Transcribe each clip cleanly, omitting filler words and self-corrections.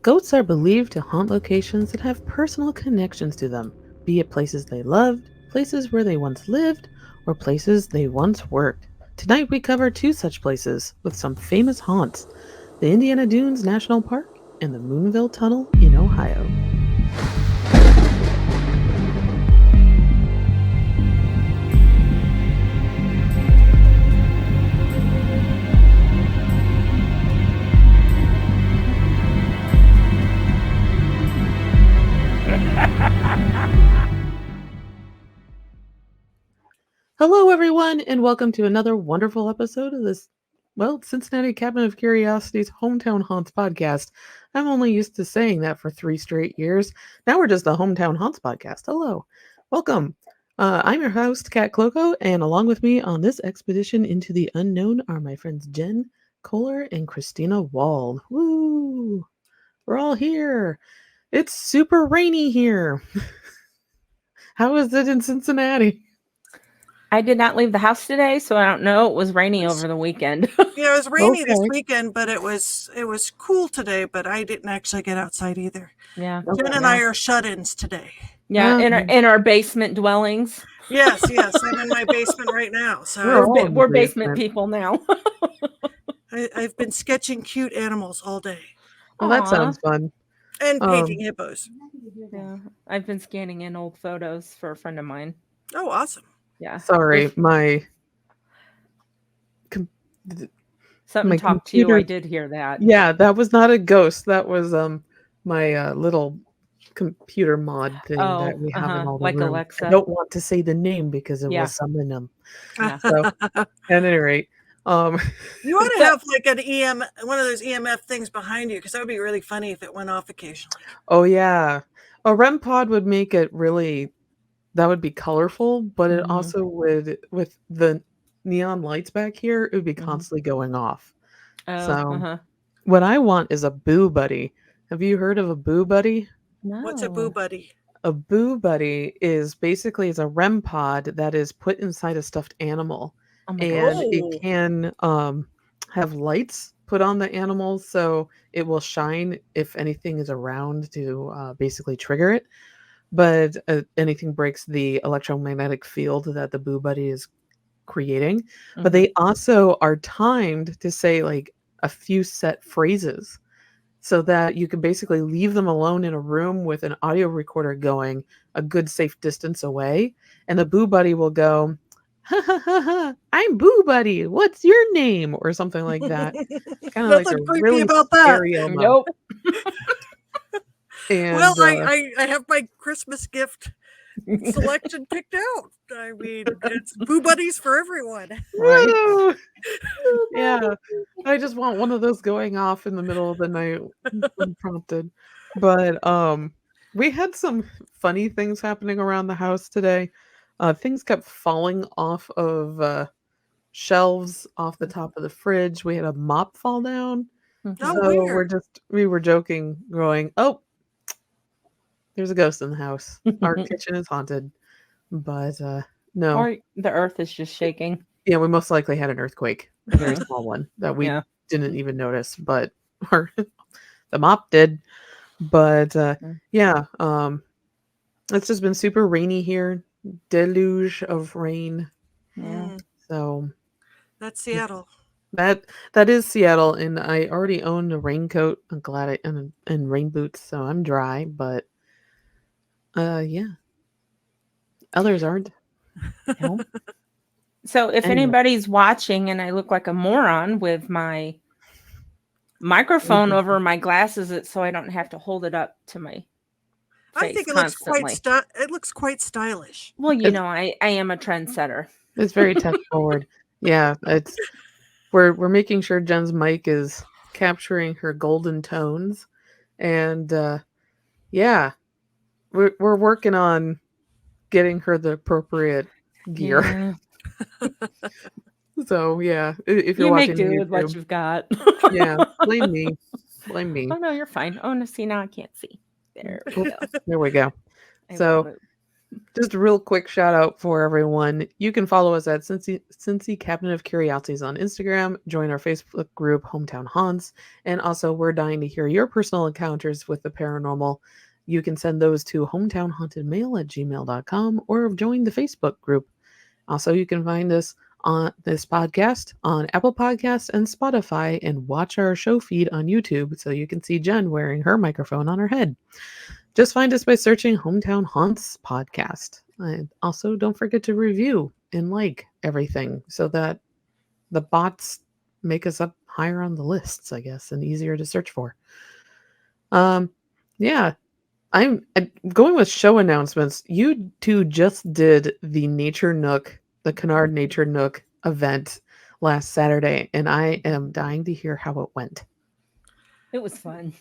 Ghosts are believed to haunt locations that have personal connections to them, be it places they loved, places where they once lived, or places they once worked. Tonight we cover two such places with some famous haunts: the Indiana Dunes National Park and the Moonville Tunnel in Ohio. Hello, everyone, and welcome to another wonderful episode of this, Cincinnati Cabinet of Curiosity's Hometown Haunts podcast. I'm only used to saying that for 3 straight years. Now we're just the Hometown Haunts podcast. Hello. Welcome. I'm your host, Kat Cloco, and along with me on this expedition into the unknown are my friends Jen Kohler and Christina Wald. Woo! We're all here. It's super rainy here. How is it in Cincinnati? I did not leave the house today, so I don't know. It was rainy over the weekend. Yeah, it was rainy this Okay. weekend, but it was cool today, but I didn't actually get outside either. Yeah. Jen and I are shut-ins today. Yeah, in our basement dwellings. Yes, I'm in my basement right now. We're So all in the We're basement basement. people now. I've been sketching cute animals all day Well, that Aw. sounds fun. and painting hippos. Yeah, I've been scanning in old photos for a friend of mine. Oh, awesome. Yeah. Sorry, my Something talked to you. I did hear that. Yeah, that was not a ghost. That was my little computer mod thing that we have in all the like rooms. Alexa. I don't want to say the name because it will summon them. Yeah. So, at any rate, You ought to have like one of those EMF things behind you, because that would be really funny if it went off occasionally. Oh yeah, a REM pod would make it really. That would be colorful, but it also would, with the neon lights back here, it would be constantly going off. So, what I want is a boo buddy. Have you heard of a boo buddy? No. What's a boo buddy? A boo buddy is basically a REM pod that is put inside a stuffed animal, Oh my and gosh. it can have lights put on the animal, so it will shine if anything is around to basically trigger it. But anything breaks the electromagnetic field that the boo buddy is creating. But they also are timed to say like a few set phrases, so that you can basically leave them alone in a room with an audio recorder going a good safe distance away, and the boo buddy will go, ha ha ha ha, I'm Boo Buddy, what's your name? Or something like that. Kind of like a creepy really about that. scary elbow. Nope. And, well, I have my Christmas gift selection picked out. I mean, it's boo buddies for everyone. Right? Woo! Yeah, I just want one of those going off in the middle of the night unprompted. But we had some funny things happening around the house today. Things kept falling off of shelves off the top of the fridge. We had a mop fall down. Oh, So weird. we were joking, going, "Oh, there's a ghost in the house. Our kitchen is haunted." But no. Or the earth is just shaking. Yeah, we most likely had an earthquake, a very small one that we didn't even notice, but the mop did. But yeah, it's just been super rainy here, deluge of rain. Yeah. So That's Seattle. that is Seattle, and I already own a raincoat. I'm glad and rain boots, so I'm dry. But yeah, others aren't. No. So if anybody's watching and I look like a moron with my microphone over my glasses, it's so I don't have to hold it up to my face. I think it looks quite stylish. Well, I am a trendsetter. It's very tech forward. Yeah, we're making sure Jen's mic is capturing her golden tones, and yeah, we're working on getting her the appropriate gear. Yeah. So yeah, if you're you watching make do YouTube, with what you've got. Yeah, blame me. Oh no, you're fine. Oh no, see, now I can't see. There we go. There we go. So Just a real quick shout out for everyone. You can follow us at Cincy Cabinet of Curiosities on Instagram, join our Facebook group Hometown Haunts, and also we're dying to hear your personal encounters with the paranormal. You can send those to hometownhauntedmail@gmail.com or join the Facebook group. Also, you can find us on this podcast on Apple Podcasts and Spotify and watch our show feed on YouTube so you can see Jen wearing her microphone on her head. Just find us by searching Hometown Haunts Podcast. And also, don't forget to review and like everything so that the bots make us up higher on the lists, I guess, and easier to search for. Yeah, I'm going with show announcements. You two just did the Nature Nook, the Kennard Nature Nook event last Saturday, and I am dying to hear how it went. It was fun.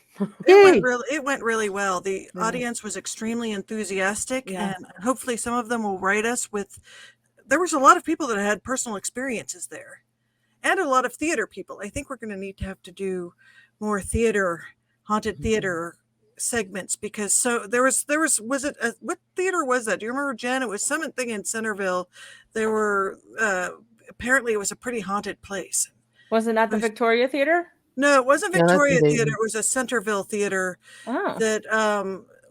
It went really well. The audience was extremely enthusiastic, Yeah. and hopefully some of them will write us with. There was a lot of people that had personal experiences there, and a lot of theater people. I think we're going to need to have to do more haunted theater segments, because there was what theater was that? Do you remember, Jen? It was something in Centerville. There were apparently it was a pretty haunted place. Was it not the Victoria Theater? No, it wasn't Victoria amazing. Theater. It was a Centerville theater that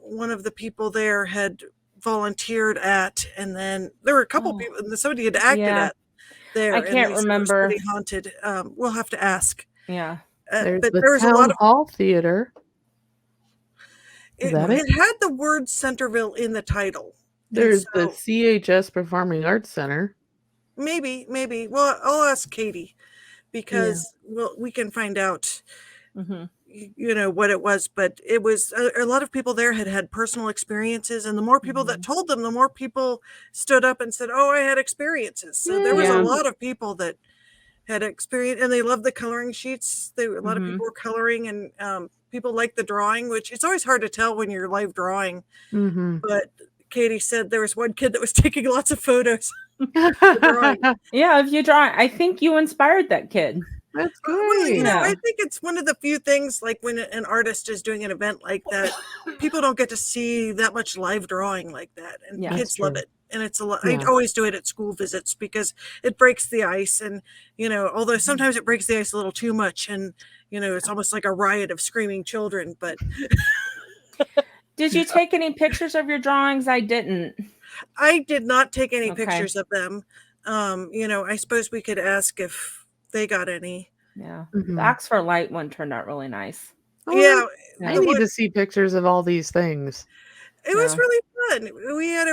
one of the people there had volunteered at, and then there were a couple people. Somebody had acted at there. I can't remember. It was pretty haunted. We'll have to ask. Yeah, There's but the there was a lot of Hall Theater. It had the word Centerville in the title. There's the CHS Performing Arts Center. Maybe. Well, I'll ask Katie, because we can find out, what it was. But it was a lot of people there had personal experiences, and the more people that told them, the more people stood up and said, "Oh, I had experiences." So there was a lot of people that had experience, and they loved the coloring sheets. A lot of people were coloring, and people liked the drawing, which it's always hard to tell when you're live drawing. But Katie said there was one kid that was taking lots of photos. Yeah, if you draw, I think you inspired that kid. That's great. Well, I think it's one of the few things, like when an artist is doing an event like that, people don't get to see that much live drawing like that, and kids love it. And it's a lot. I always do it at school visits because it breaks the ice, and although sometimes it breaks the ice a little too much, and it's almost like a riot of screaming children. But did you take any pictures of your drawings? I didn't. I did not take any pictures of them. I suppose we could ask if they got any. Yeah, the Oxford Light one turned out really nice. I need to see pictures of all these things. It was really fun. We had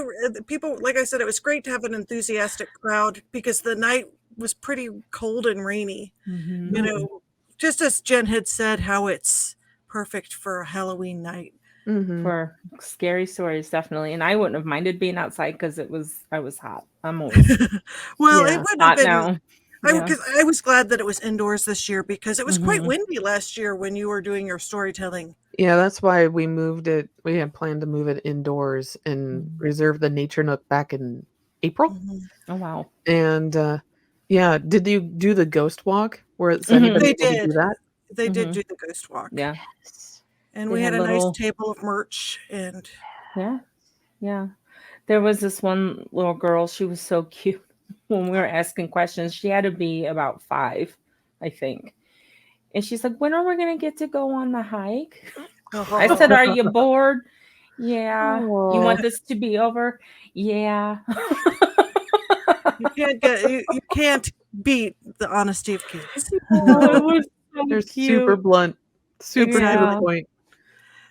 people, like I said, it was great to have an enthusiastic crowd, because the night was pretty cold and rainy. Just as Jen had said, how it's perfect for a Halloween night. For scary stories, definitely. And I wouldn't have minded being outside because I was hot. I'm always it wouldn't have been now. I was glad that it was indoors this year, because it was quite windy last year when you were doing your storytelling. Yeah, that's why we moved it. We had planned to move it indoors and reserve the Nature Nook back in April. Oh, wow. And did you do the ghost walk? Where anybody did do that? They did do the ghost walk. Yeah. And we had a nice table of merch, and yeah. There was this one little girl. She was so cute. When we were asking questions, she had to be about 5, I think. And she's like, "When are we going to get to go on the hike?" I said, "Are you bored?" "Yeah." "You want this to be over?" "Yeah." You can't beat the honesty of kids. They're super blunt, super to the point.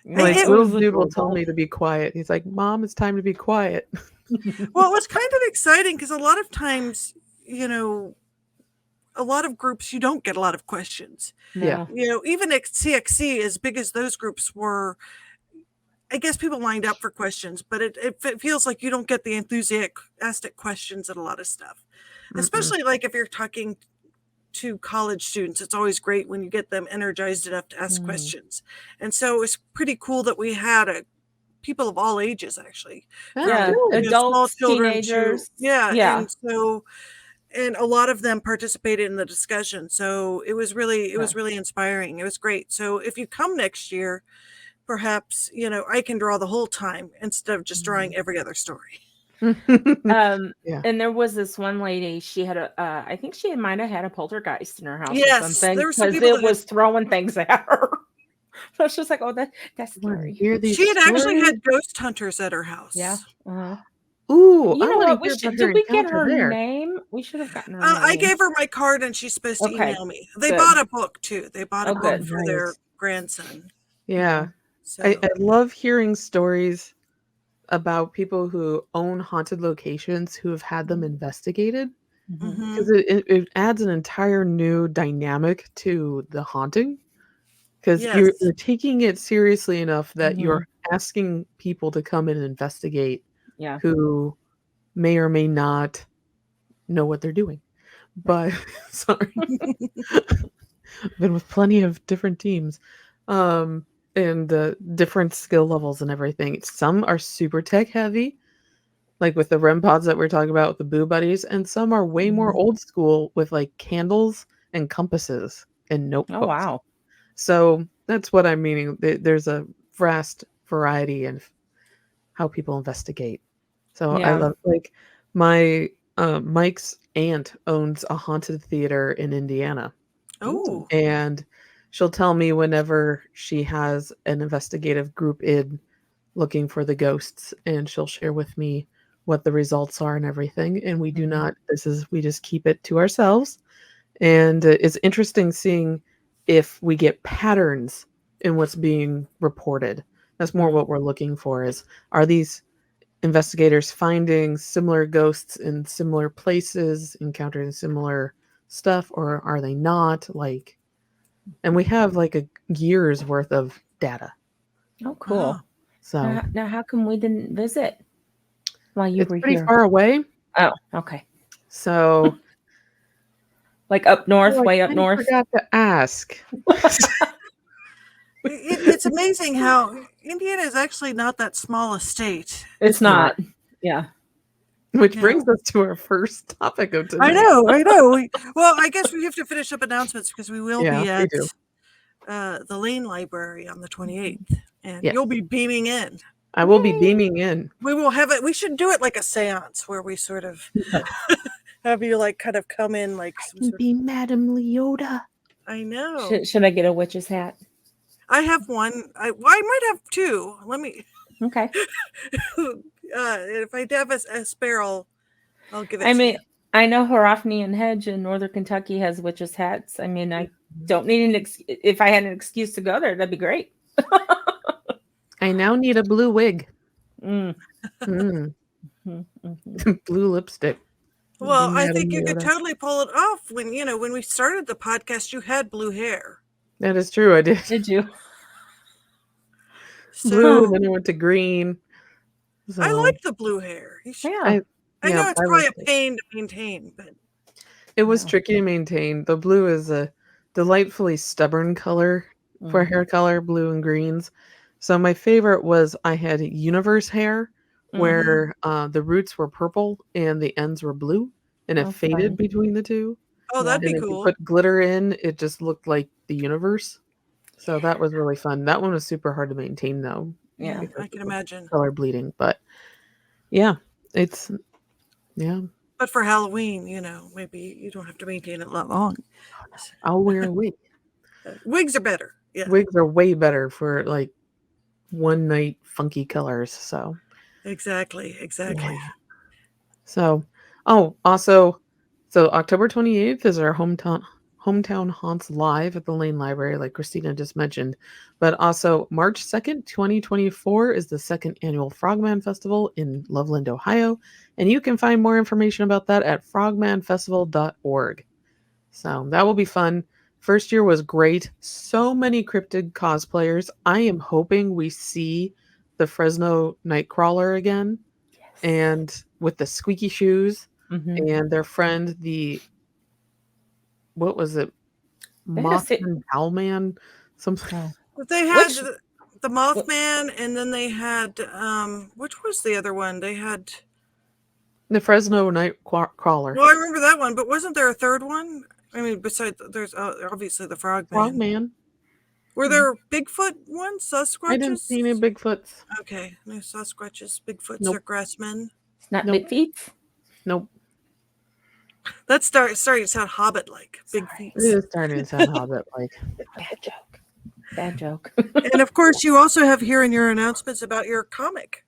Like, little dude will tell me to be quiet. He's like, "Mom, it's time to be quiet." Well, it was kind of exciting, because a lot of times, a lot of groups, you don't get a lot of questions. Yeah. Even at CXC, as big as those groups were, I guess people lined up for questions, but it feels like you don't get the enthusiastic questions at a lot of stuff. Especially like if you're talking to college students, it's always great when you get them energized enough to ask questions. And so it was pretty cool that we had people of all ages, actually. Adults, teenagers. And a lot of them participated in the discussion. So it was really inspiring. It was great. So if you come next year, perhaps, I can draw the whole time instead of just drawing every other story. Yeah. And there was this one lady, she had I think she might have had a poltergeist in her house or Yes, something there were some because people it that had. was throwing things at her. So it's just like, oh, that's I wanna scary. hear these She had actually stories. had ghost hunters at her Yeah. house. Ooh, You I know wanna what? hear about Did her we get encounter her there. name? We should have gotten her I name. gave her my card, and she's supposed to Okay. email me. They Good. bought a book too. They bought a Oh, book good. for their Nice. grandson. Yeah. I So love hearing stories about people who own haunted locations who have had them investigated Mhm. mhm. because it adds an entire new dynamic to the haunting. Because you're Yes. you're taking it seriously enough that you're Mhm. asking people to come in and investigate Yeah. who may or may not know what they're doing. But sorry, been with plenty of different teams, um, and, different skill levels and everything. Some are super tech heavy, like with the REM pods that we're talking about with the Boo Buddies, and some are way more Mhm. old school with, like, candles and compasses and Oh, notebooks. wow. So, that's what I'm meaning. There's a vast variety of how people investigate. So, I Yeah. love like, my, Mike's aunt owns a haunted theater in Indiana, Ooh. Oh. and she'll tell me whenever she has an investigative group in looking for the ghosts, and she'll share with me what the results are and everything, and we do Mhm. not we just keep it to ourselves, and, it's interesting seeing if we get patterns in what's being reported. That's more Mm. what we're looking for is, are these investigators finding similar ghosts in similar places, encountering similar stuff, or are they not? Like, and we have like a year's worth of data. Oh, Oh. cool. So Now, how come we didn't visit while you it's were pretty here? far away. Oh, okay. So Like up oh, north, I way up kind of north? forgot to ask. It's amazing how Indiana is actually not that small a state. It's Not. not. Yeah. Which You brings know. us to our first topic of I tonight. know, I know. Well, I guess we have to finish up announcements because we will Yeah, be we at do. the Lane Library on the 28th, and Yes. you'll be beaming in. I will be Yay. beaming in. We will have it. We should do it like a seance where we sort of have you like kind of come in like some sort of. Be Madame Leota. I know. Should I get a witch's hat? I have one. I might have two. Let me. Okay. If I have a sparrow, I'll give it I to mean, you. I know Horaphnian Hedge in northern Kentucky has witches' hats. I mean, I don't need if I had an excuse to go there, that'd be great. I now need a blue wig. Mm. Mm. Mm-hmm. Blue lipstick. Well, Be I Madame think you could Leota. totally pull it off when we started the podcast, you had blue hair. That is true. I did. Did you? Blue, So then it went to green. I So like the blue hair. You should, Yeah. I yeah, know it's I probably like a it. pain to maintain, but It was Yeah. tricky to maintain. The blue is a delightfully stubborn color for Mm. hair color, blue and greens. So my favorite was I had universe hair where the roots were purple and the ends were blue, and it Oh, faded fun. between the two. oh, Yeah. that'd be And if you cool. put glitter in, it just looked like the universe. So that was really fun. That one was super hard to maintain though Yeah. because I can of the imagine. color bleeding. But yeah, it's yeah. But for Halloween, maybe you don't have to maintain it that long. I'll wear a wig. Wigs are better. Yeah, Wigs are way better for like one night funky colors. So exactly. yeah. So also so October 28th is our hometown haunts live at the Lane Library, like Christina just mentioned. But also March 2nd, 2024 is the second annual Frogman Festival in Loveland, Ohio. And you can find more information about that at frogmanfestival.org. So that will be fun. First year was great. So many cryptid cosplayers. I am hoping we see the Fresno Nightcrawler again, Yes. and with the squeaky shoes, Mm-hmm. and their friend, what was it? They had a sit. Mothman Owlman? Something. Oh. But they had Which the Mothman, and then they had which was the other one? They had. The Fresno Nightcrawler. Well, I remember that one, but wasn't there a third one? I mean, besides, there's obviously the Frogman. Frogman. Were there Bigfoot ones? I didn't see any Sasquatches? Bigfoots. Okay, no Sasquatches, Bigfoots, Nope. or Grassmen. Not Nope. Big Feet? Nope. That's starting to sound Hobbit-like. Big Sorry. feet. It is starting to sound Hobbit-like. Bad joke. Bad joke. And of course, you also have here in your announcements about your comic.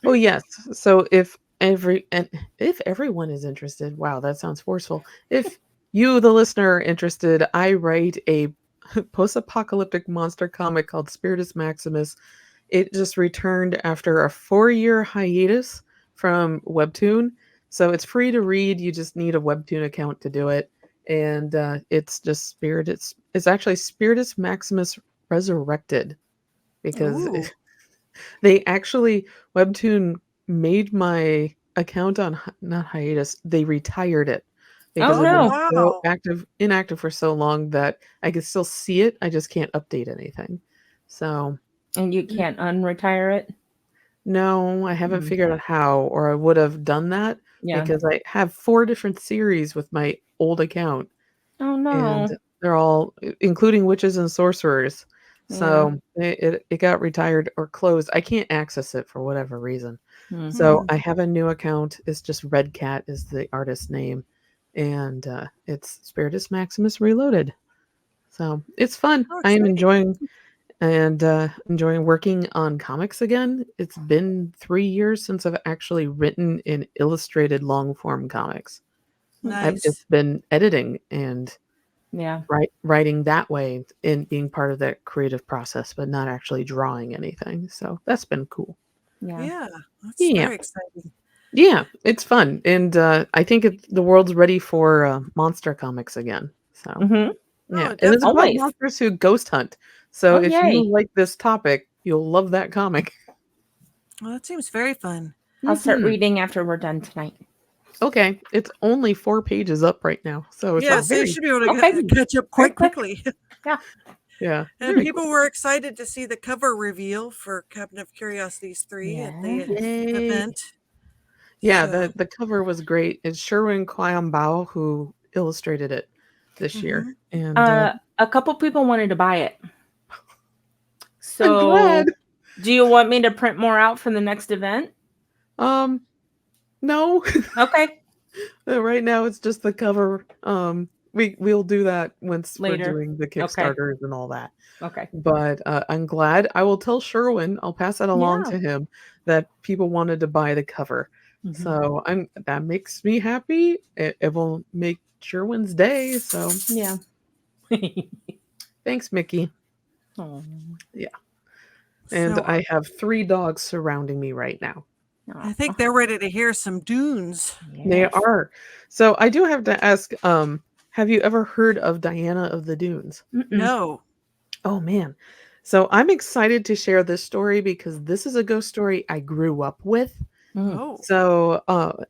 Oh yes. So if everyone is interested, wow, that sounds forceful. If you, the listener, are interested, I write a post-apocalyptic monster comic called Spiritus Maximus. It just returned after a 4-year hiatus from Webtoon. So it's free to read. You just need a Webtoon account to do it. And it's just it's actually Spiritus Maximus Resurrected, because Ooh. they actually, Webtoon made my account on not hiatus. They retired it because Oh, it no. was so Wow. inactive for so long that I could still see it. I just can't update anything. So And you can't unretire it? no, I haven't Mm. figured out how, or I would have done that Yeah. because I have 4 different series with my old account, Oh, and no. they're all including witches and sorcerers. Yeah. So it got retired or closed. I can't access it for whatever reason. Hmm. So I have a new account. It's just Red Cat is the artist name, and it's Spiritus Maximus Reloaded. So it's fun. How I am exciting. enjoying working on comics again. It's been 3 years since I've actually written in illustrated long form comics. I've just Nice. been editing and Yeah. writing that way and being part of that creative process, but not actually drawing anything. So that's been cool. Yeah. Yeah, that's Yeah. very exciting. Yeah, it's fun. And I think the world's ready for monster comics again. So Mm-hmm. yeah, Oh, and it's about Always. monsters who ghost hunt. So Oh, if yay. you like this topic, you'll love that comic. Well, that seems very fun. I'll start Mhm. reading after we're done tonight. Okay, it's only 4 pages up right now, so it's Yeah, so you very should be able to Okay. catch up Very quite quick. quickly. Yeah. yeah, And very people cool. were excited to see the cover reveal for Cabinet of Curiosities 3 at the Yes. Yay. event. Yeah, So, the cover was great. It's Sherwin Bao who illustrated it this year, mhm. and A couple people wanted to buy it. I'm So, glad. do you want me to print more out for the next event? No. Okay. Right now it's just the cover. We'll do that once we're Later. doing the Okay. Kickstarters and all that. Okay. But I'm glad. I will tell Sherwin. I'll pass that along Yeah. to him that people wanted to buy the cover. Mhm. So that makes me happy. It will make Sherwin's day. So Yeah. thanks, Mickey. Aw. Yeah. And So I have 3 dogs surrounding me right now. I think they're ready to hear some Dunes. They Yes. are. So I do have to ask, have you ever heard of Diana of the Dunes? Mm-mm. No. Oh man. So I'm excited to share this story because this is a ghost story I grew up with. Mm. Oh. So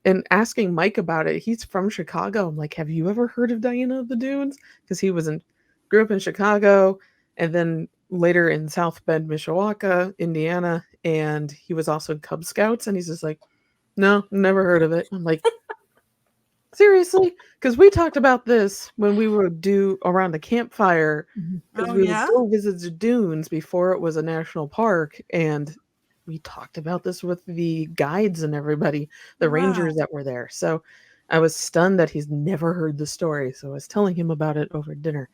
and asking Mike about it, he's from Chicago. I'm like, have you ever heard of Diana of the Dunes? Because he grew up in Chicago and then later in South Bend, Mishawaka, Indiana, and he was also in Cub Scouts, and he's just like, no, never heard of it. I'm like, seriously? Because we talked about this when we would do around the campfire, Mhm. because Oh, we would yeah? go visit the dunes before it was a national park, and we talked about this with the guides and everybody, the Wow. rangers that were there. So I was stunned that he's never heard the story. So I was telling him about it over dinner.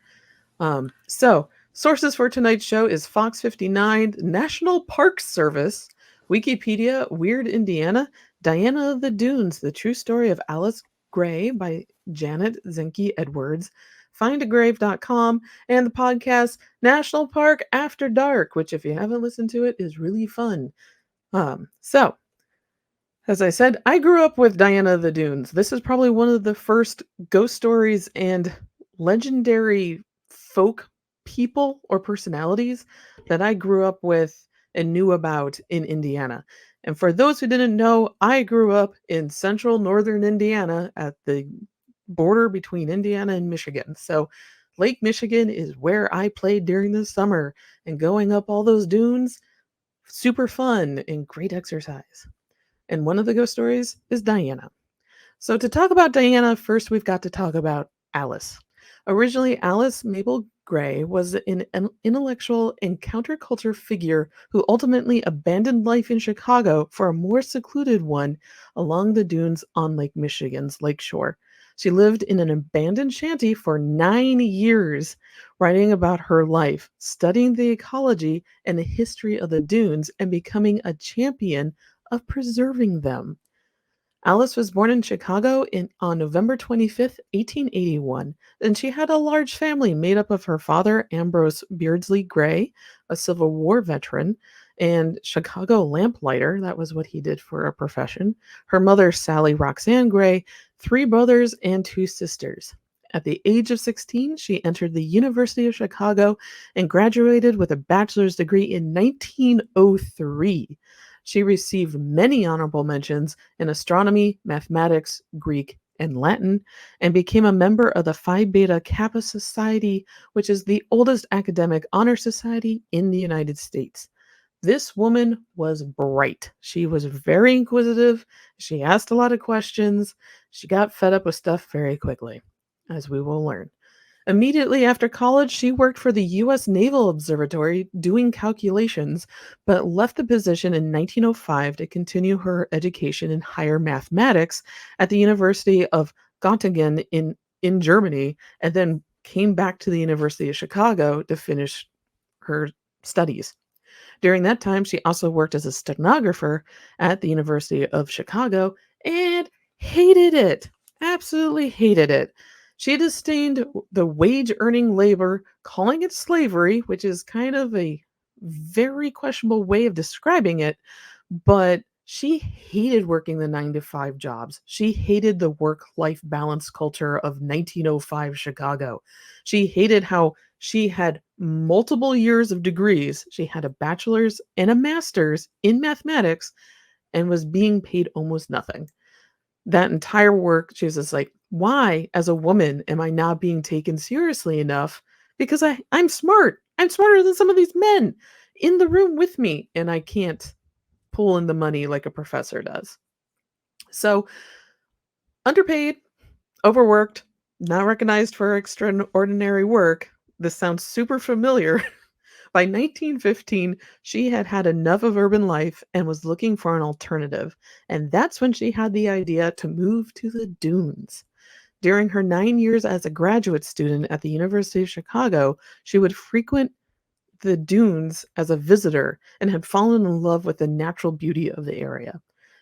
So sources for tonight's show is Fox 59, National Park Service, Wikipedia, Weird Indiana, Diana of the Dunes, The True Story of Alice Gray by Janet Zinke Edwards, findagrave.com, and the podcast National Park After Dark, which if you haven't listened to it is really fun. So as I said, I grew up with Diana of the Dunes. This is probably one of the first ghost stories and legendary folk people or personalities that I grew up with and knew about in Indiana. And for those who didn't know, I grew up in central northern Indiana at the border between Indiana and Michigan. So Lake Michigan is where I played during the summer, and going up all those dunes, super fun and great exercise. And one of the ghost stories is Diana. So to talk about Diana, first we've got to talk about Alice. Originally, Alice Mabel Gray was an intellectual and counterculture figure who ultimately abandoned life in Chicago for a more secluded one along the dunes on Lake Michigan's lakeshore. She lived in an abandoned shanty for 9 years, writing about her life, studying the ecology and the history of the dunes, and becoming a champion of preserving them. Alice was born in Chicago on November 25th, 1881, and she had a large family made up of her father, Ambrose Beardsley Gray, a Civil War veteran and Chicago lamplighter. That was what he did for a profession. Her mother, Sally Roxanne Gray, three brothers, and two sisters. At the age of 16, she entered the University of Chicago and graduated with a bachelor's degree in 1903. She received many honorable mentions in astronomy, mathematics, Greek, and Latin, and became a member of the Phi Beta Kappa Society, which is the oldest academic honor society in the United States. This woman was bright. She was very inquisitive. She asked a lot of questions. She got fed up with stuff very quickly, as we will learn. Immediately after college, she worked for the U.S. Naval Observatory doing calculations, but left the position in 1905 to continue her education in higher mathematics at the University of Göttingen in Germany, and then came back to the University of Chicago to finish her studies. During that time, she also worked as a stenographer at the University of Chicago and hated it. Absolutely hated it. She disdained the wage-earning labor, calling it slavery, which is kind of a very questionable way of describing it, but she hated working the 9 to 5 jobs. She hated the work-life balance culture of 1905 Chicago. She hated how she had multiple years of degrees. She had a bachelor's and a master's in mathematics and was being paid almost nothing. That entire work, she was just like, why, as a woman, am I not being taken seriously enough? Because I'm smart. I'm smarter than some of these men in the room with me, and I can't pull in the money like a professor does. So, underpaid, overworked, not recognized for her extraordinary work. This sounds super familiar. By 1915, she had had enough of urban life and was looking for an alternative, and that's when she had the idea to move to the dunes. During her 9 years as a graduate student at the University of Chicago, she would frequent the dunes as a visitor and had fallen in love with the natural beauty of the area.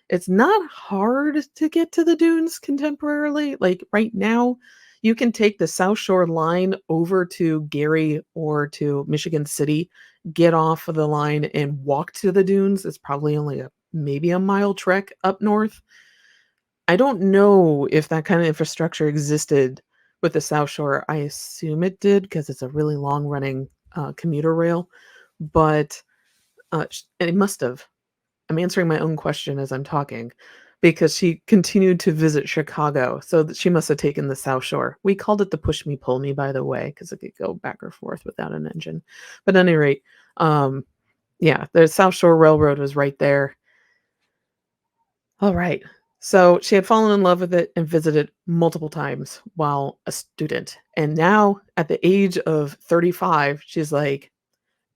It's not hard to get to the dunes contemporarily. Like right now, you can take the South Shore line over to Gary or to Michigan City, get off of the line and walk to the dunes. It's probably only maybe a mile trek up north. I don't know if that kind of infrastructure existed with the South Shore. I assume it did because it's a really long running commuter rail, but it must have. I'm answering my own question as I'm talking because she continued to visit Chicago. So that she must have taken the South Shore. We called it the push me, pull me, by the way, because it could go back or forth without an engine. But at any rate, yeah, the South Shore Railroad was right there. All right. So she had fallen in love with it and visited multiple times while a student. And now at the age of 35, she's like,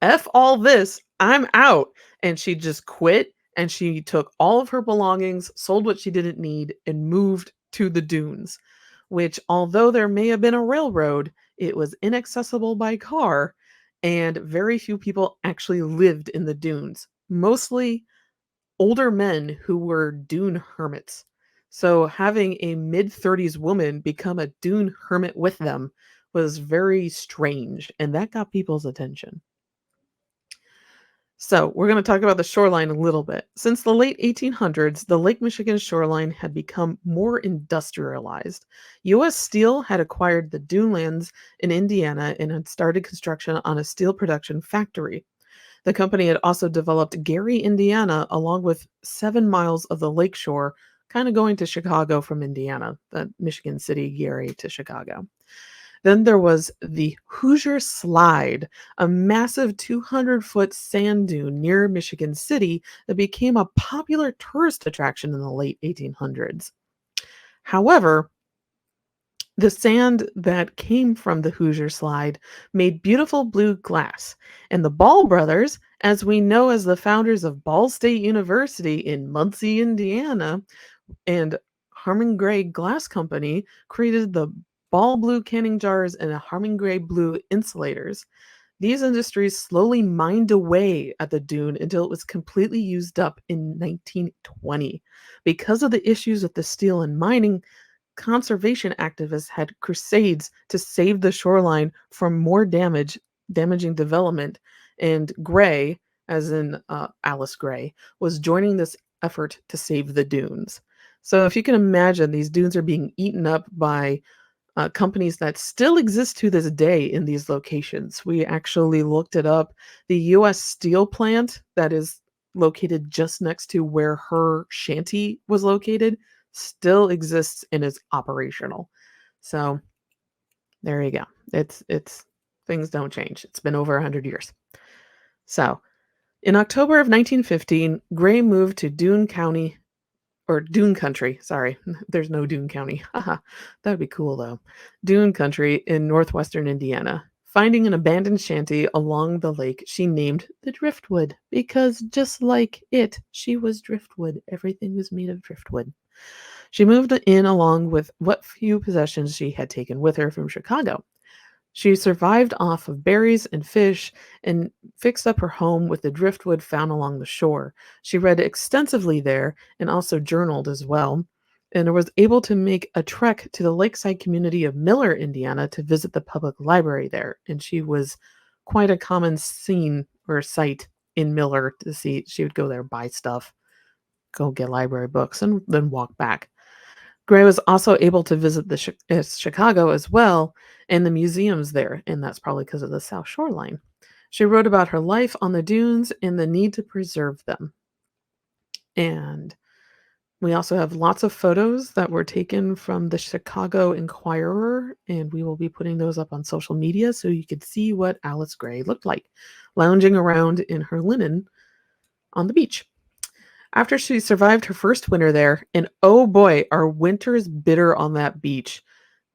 F all this, I'm out. And she just quit and she took all of her belongings, sold what she didn't need, and moved to the dunes, which, although there may have been a railroad, it was inaccessible by car, and very few people actually lived in the dunes. Mostly older men who were dune hermits. So having a mid-30s woman become a dune hermit with them was very strange, and that got people's attention. So we're going to talk about the shoreline a little bit. Since the late 1800s, the Lake Michigan shoreline had become more industrialized. U.S. Steel had acquired the dune lands in Indiana and had started construction on a steel production factory. The company had also developed Gary, Indiana, along with 7 miles of the lakeshore, kind of going to Chicago from Indiana, the Michigan City, Gary to Chicago. Then there was the Hoosier Slide, a massive 200-foot sand dune near Michigan City that became a popular tourist attraction in the late 1800s. However, The sand that came from the Hoosier Slide made beautiful blue glass, and the Ball brothers, as we know as the founders of Ball State University in Muncie, Indiana, and Harmon Gray Glass Company, created the Ball Blue canning jars and Harmon Gray Blue insulators. These industries slowly mined away at the dune until it was completely used up in 1920. Because of the issues with the steel and mining, conservation activists had crusades to save the shoreline from more damaging development, and Gray, as in Alice Gray, was joining this effort to save the dunes. So if you can imagine, these dunes are being eaten up by companies that still exist to this day in these locations. We actually looked it up. The U.S. Steel plant that is located just next to where her shanty was located still exists and is operational. So there you go. It's things don't change. It's been over 100 years. So in October of 1915, Gray moved to Dune County, or Dune Country, sorry. There's no Dune County. Haha. That'd be cool though. Dune Country in northwestern Indiana. Finding an abandoned shanty along the lake, she named the Driftwood because just like it, she was driftwood. Everything was made of driftwood. She moved in along with what few possessions she had taken with her from Chicago. She survived off of berries and fish and fixed up her home with the driftwood found along the shore. She read extensively there and also journaled as well, and was able to make a trek to the lakeside community of Miller, Indiana to visit the public library there. And she was quite a common scene or sight in Miller to see. She would go there, buy stuff, go get library books, and then walk back. Gray was also able to visit the Chicago as well and the museums there, and that's probably because of the South Shoreline. She wrote about her life on the dunes and the need to preserve them. And we also have lots of photos that were taken from the Chicago Inquirer, and we will be putting those up on social media so you could see what Alice Gray looked like, lounging around in her linen on the beach. After she survived her first winter there, and oh boy, our winter is bitter on that beach.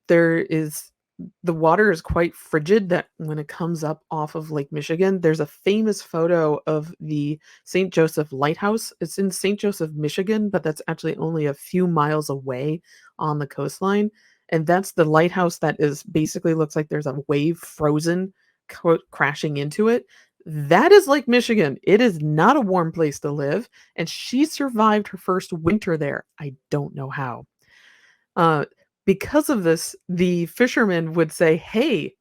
The water is quite frigid that when it comes up off of Lake Michigan. There's a famous photo of the St. Joseph Lighthouse. It's in St. Joseph, Michigan, but that's actually only a few miles away on the coastline. And that's the lighthouse that is basically looks like there's a wave frozen crashing into it. That is Lake Michigan. It is not a warm place to live, and she survived her first winter there. I don't know how. Because of this, the fishermen would say, "Hey,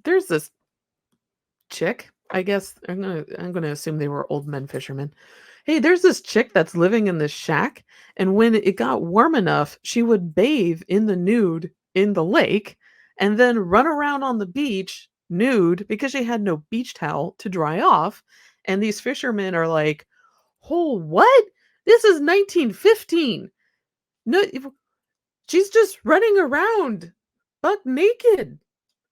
there's this chick." I guess I'm gonna assume they were old men fishermen. "Hey, there's this chick that's living in this shack, and when it got warm enough, she would bathe in the nude in the lake, and then run around on the beach nude because she had no beach towel to dry off." And these fishermen are like, "Oh, what? This is 1915. No, she's just running around buck naked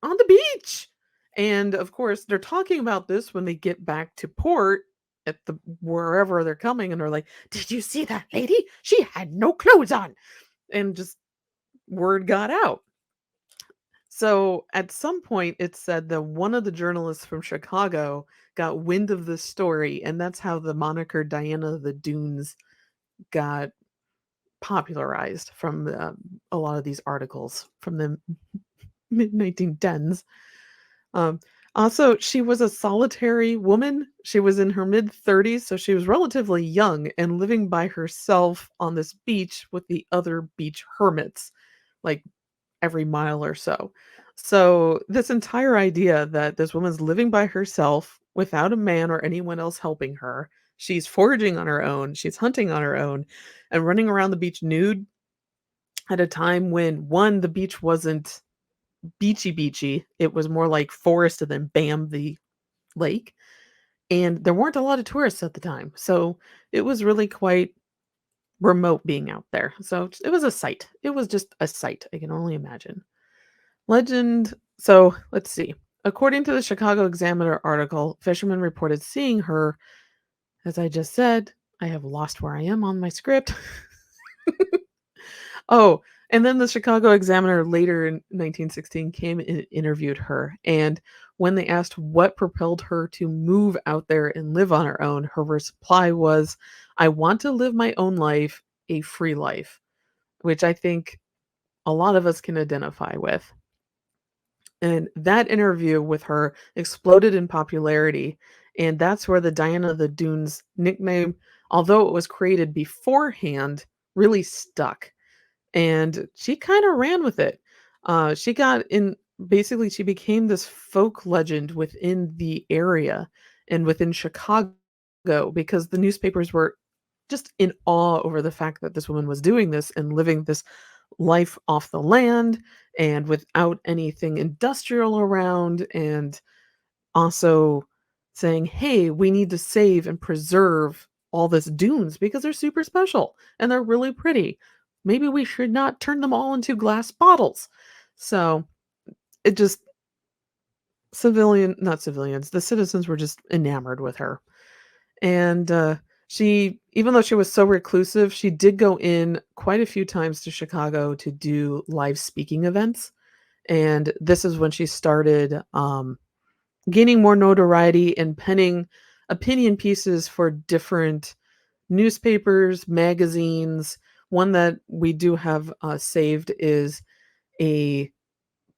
on the beach." And of course, they're talking about this when they get back to port at the wherever they're coming, and they're like, "Did you see that lady? She had no clothes on." And just word got out. So at some point, it said that one of the journalists from Chicago got wind of this story, and that's how the moniker Diana of the Dunes got popularized from a lot of these articles from the mid 1910s. Um, Also, she was a solitary woman. She was in her mid 30s, so she was relatively young and living by herself on this beach with the other beach hermits, like every mile or so. So, this entire idea that this woman's living by herself without a man or anyone else helping her, she's foraging on her own, she's hunting on her own, and running around the beach nude at a time when one, the beach wasn't beachy, it was more like forest and then bam, the lake. And there weren't a lot of tourists at the time. So it was really quite remote being out there. So it was a sight. It was just a sight. I can only imagine. Legend. So let's see. According to the Chicago Examiner article, fishermen reported seeing her. As I just said, I have lost where I am on my script. Oh, And then the Chicago Examiner later in 1916 came and interviewed her. And when they asked what propelled her to move out there and live on her own, her reply was, I want to live my own life, a free life, which I think a lot of us can identify with. And that interview with her exploded in popularity. And that's where the Diana of the Dunes nickname, although it was created beforehand, really stuck. And she kind of ran with it. She got in, basically, she became this folk legend within the area and within Chicago because the newspapers were just in awe over the fact that this woman was doing this and living this life off the land and without anything industrial around, and also saying, hey, we need to save and preserve all this dunes because they're super special and they're really pretty. Maybe we should not turn them all into glass bottles. So it just, not civilians, the citizens were just enamored with her. And she, even though she was so reclusive, she did go in quite a few times to Chicago to do live speaking events. And this is when she started gaining more notoriety and penning opinion pieces for different newspapers, magazines. One that we do have saved is a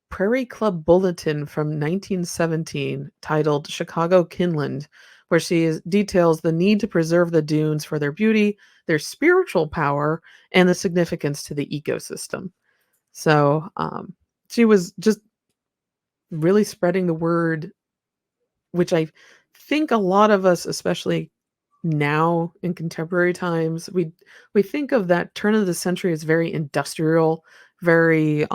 Prairie Club bulletin from 1917 titled Chicago Kinland, where details the need to preserve the dunes for their beauty, their spiritual power, and the significance to the ecosystem. So she was just really spreading the word, which I think a lot of us, especially now in contemporary times, we think of that turn of the century as very industrial, very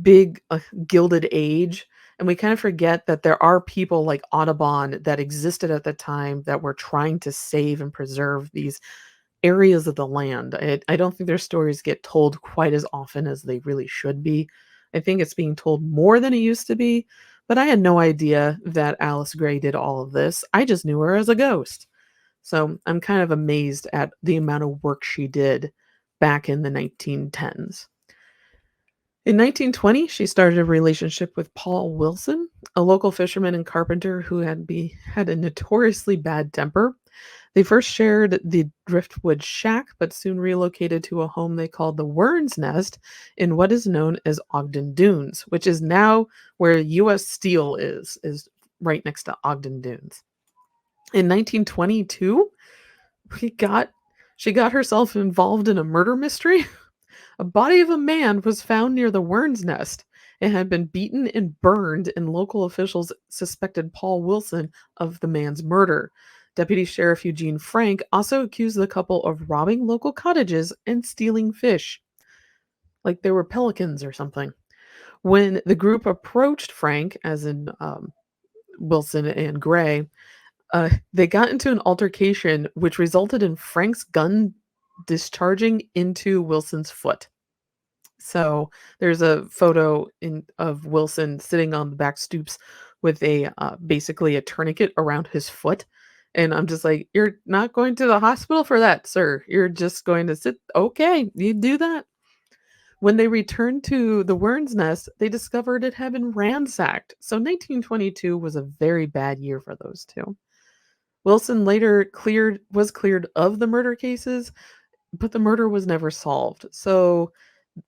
big gilded age, and we kind of forget that there are people like Audubon that existed at the time that were trying to save and preserve these areas of the land. I don't think their stories get told quite as often as they really should be. I think it's being told more than it used to be, but I had no idea that Alice Gray did all of this. I just knew her as a ghost. So I'm kind of amazed at the amount of work she did back in the 1910s. In 1920, she started a relationship with Paul Wilson, a local fisherman and carpenter who had a notoriously bad temper. They first shared the driftwood shack, but soon relocated to a home they called the Wern's Nest in what is known as Ogden Dunes, which is now where U.S. Steel is right next to Ogden Dunes. In 1922, she got herself involved in a murder mystery. A body of a man was found near the Wern's Nest. It had been beaten and burned, and local officials suspected Paul Wilson of the man's murder. Deputy Sheriff Eugene Frank also accused the couple of robbing local cottages and stealing fish, like they were pelicans or something. When the group approached Frank, as in Wilson and Gray, they got into an altercation, which resulted in Frank's gun discharging into Wilson's foot. So there's a photo of Wilson sitting on the back stoops with a basically a tourniquet around his foot. And I'm just like, you're not going to the hospital for that, sir. You're just going to sit. Okay, you do that. When they returned to the Wern's Nest, they discovered it had been ransacked. So 1922 was a very bad year for those two. Wilson later was cleared of the murder cases, but the murder was never solved. So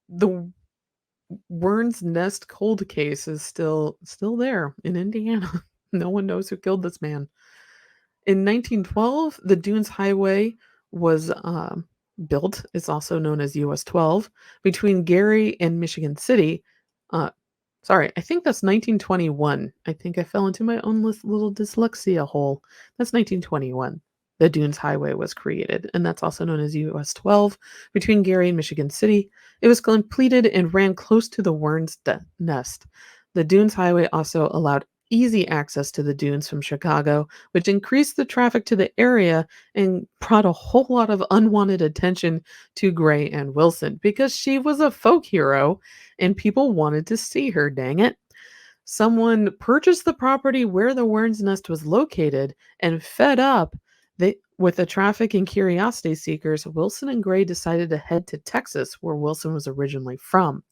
the Wern's Nest cold case is still there in Indiana. No one knows who killed this man. In 1912, the Dunes Highway was built. It's also known as US 12 between Gary and Michigan City. Sorry, I think that's 1921. I think I fell into my own little dyslexia hole. That's 1921. The Dunes Highway was created, and that's also known as US 12 between Gary and Michigan City. It was completed and ran close to the Wern's Nest. The Dunes Highway also allowed easy access to the dunes from Chicago, which increased the traffic to the area and brought a whole lot of unwanted attention to Gray and Wilson because she was a folk hero and people wanted to see her, dang it. Someone purchased the property where the Wern's Nest was located and fed up. With the traffic and curiosity seekers, Wilson and Gray decided to head to Texas, where Wilson was originally from.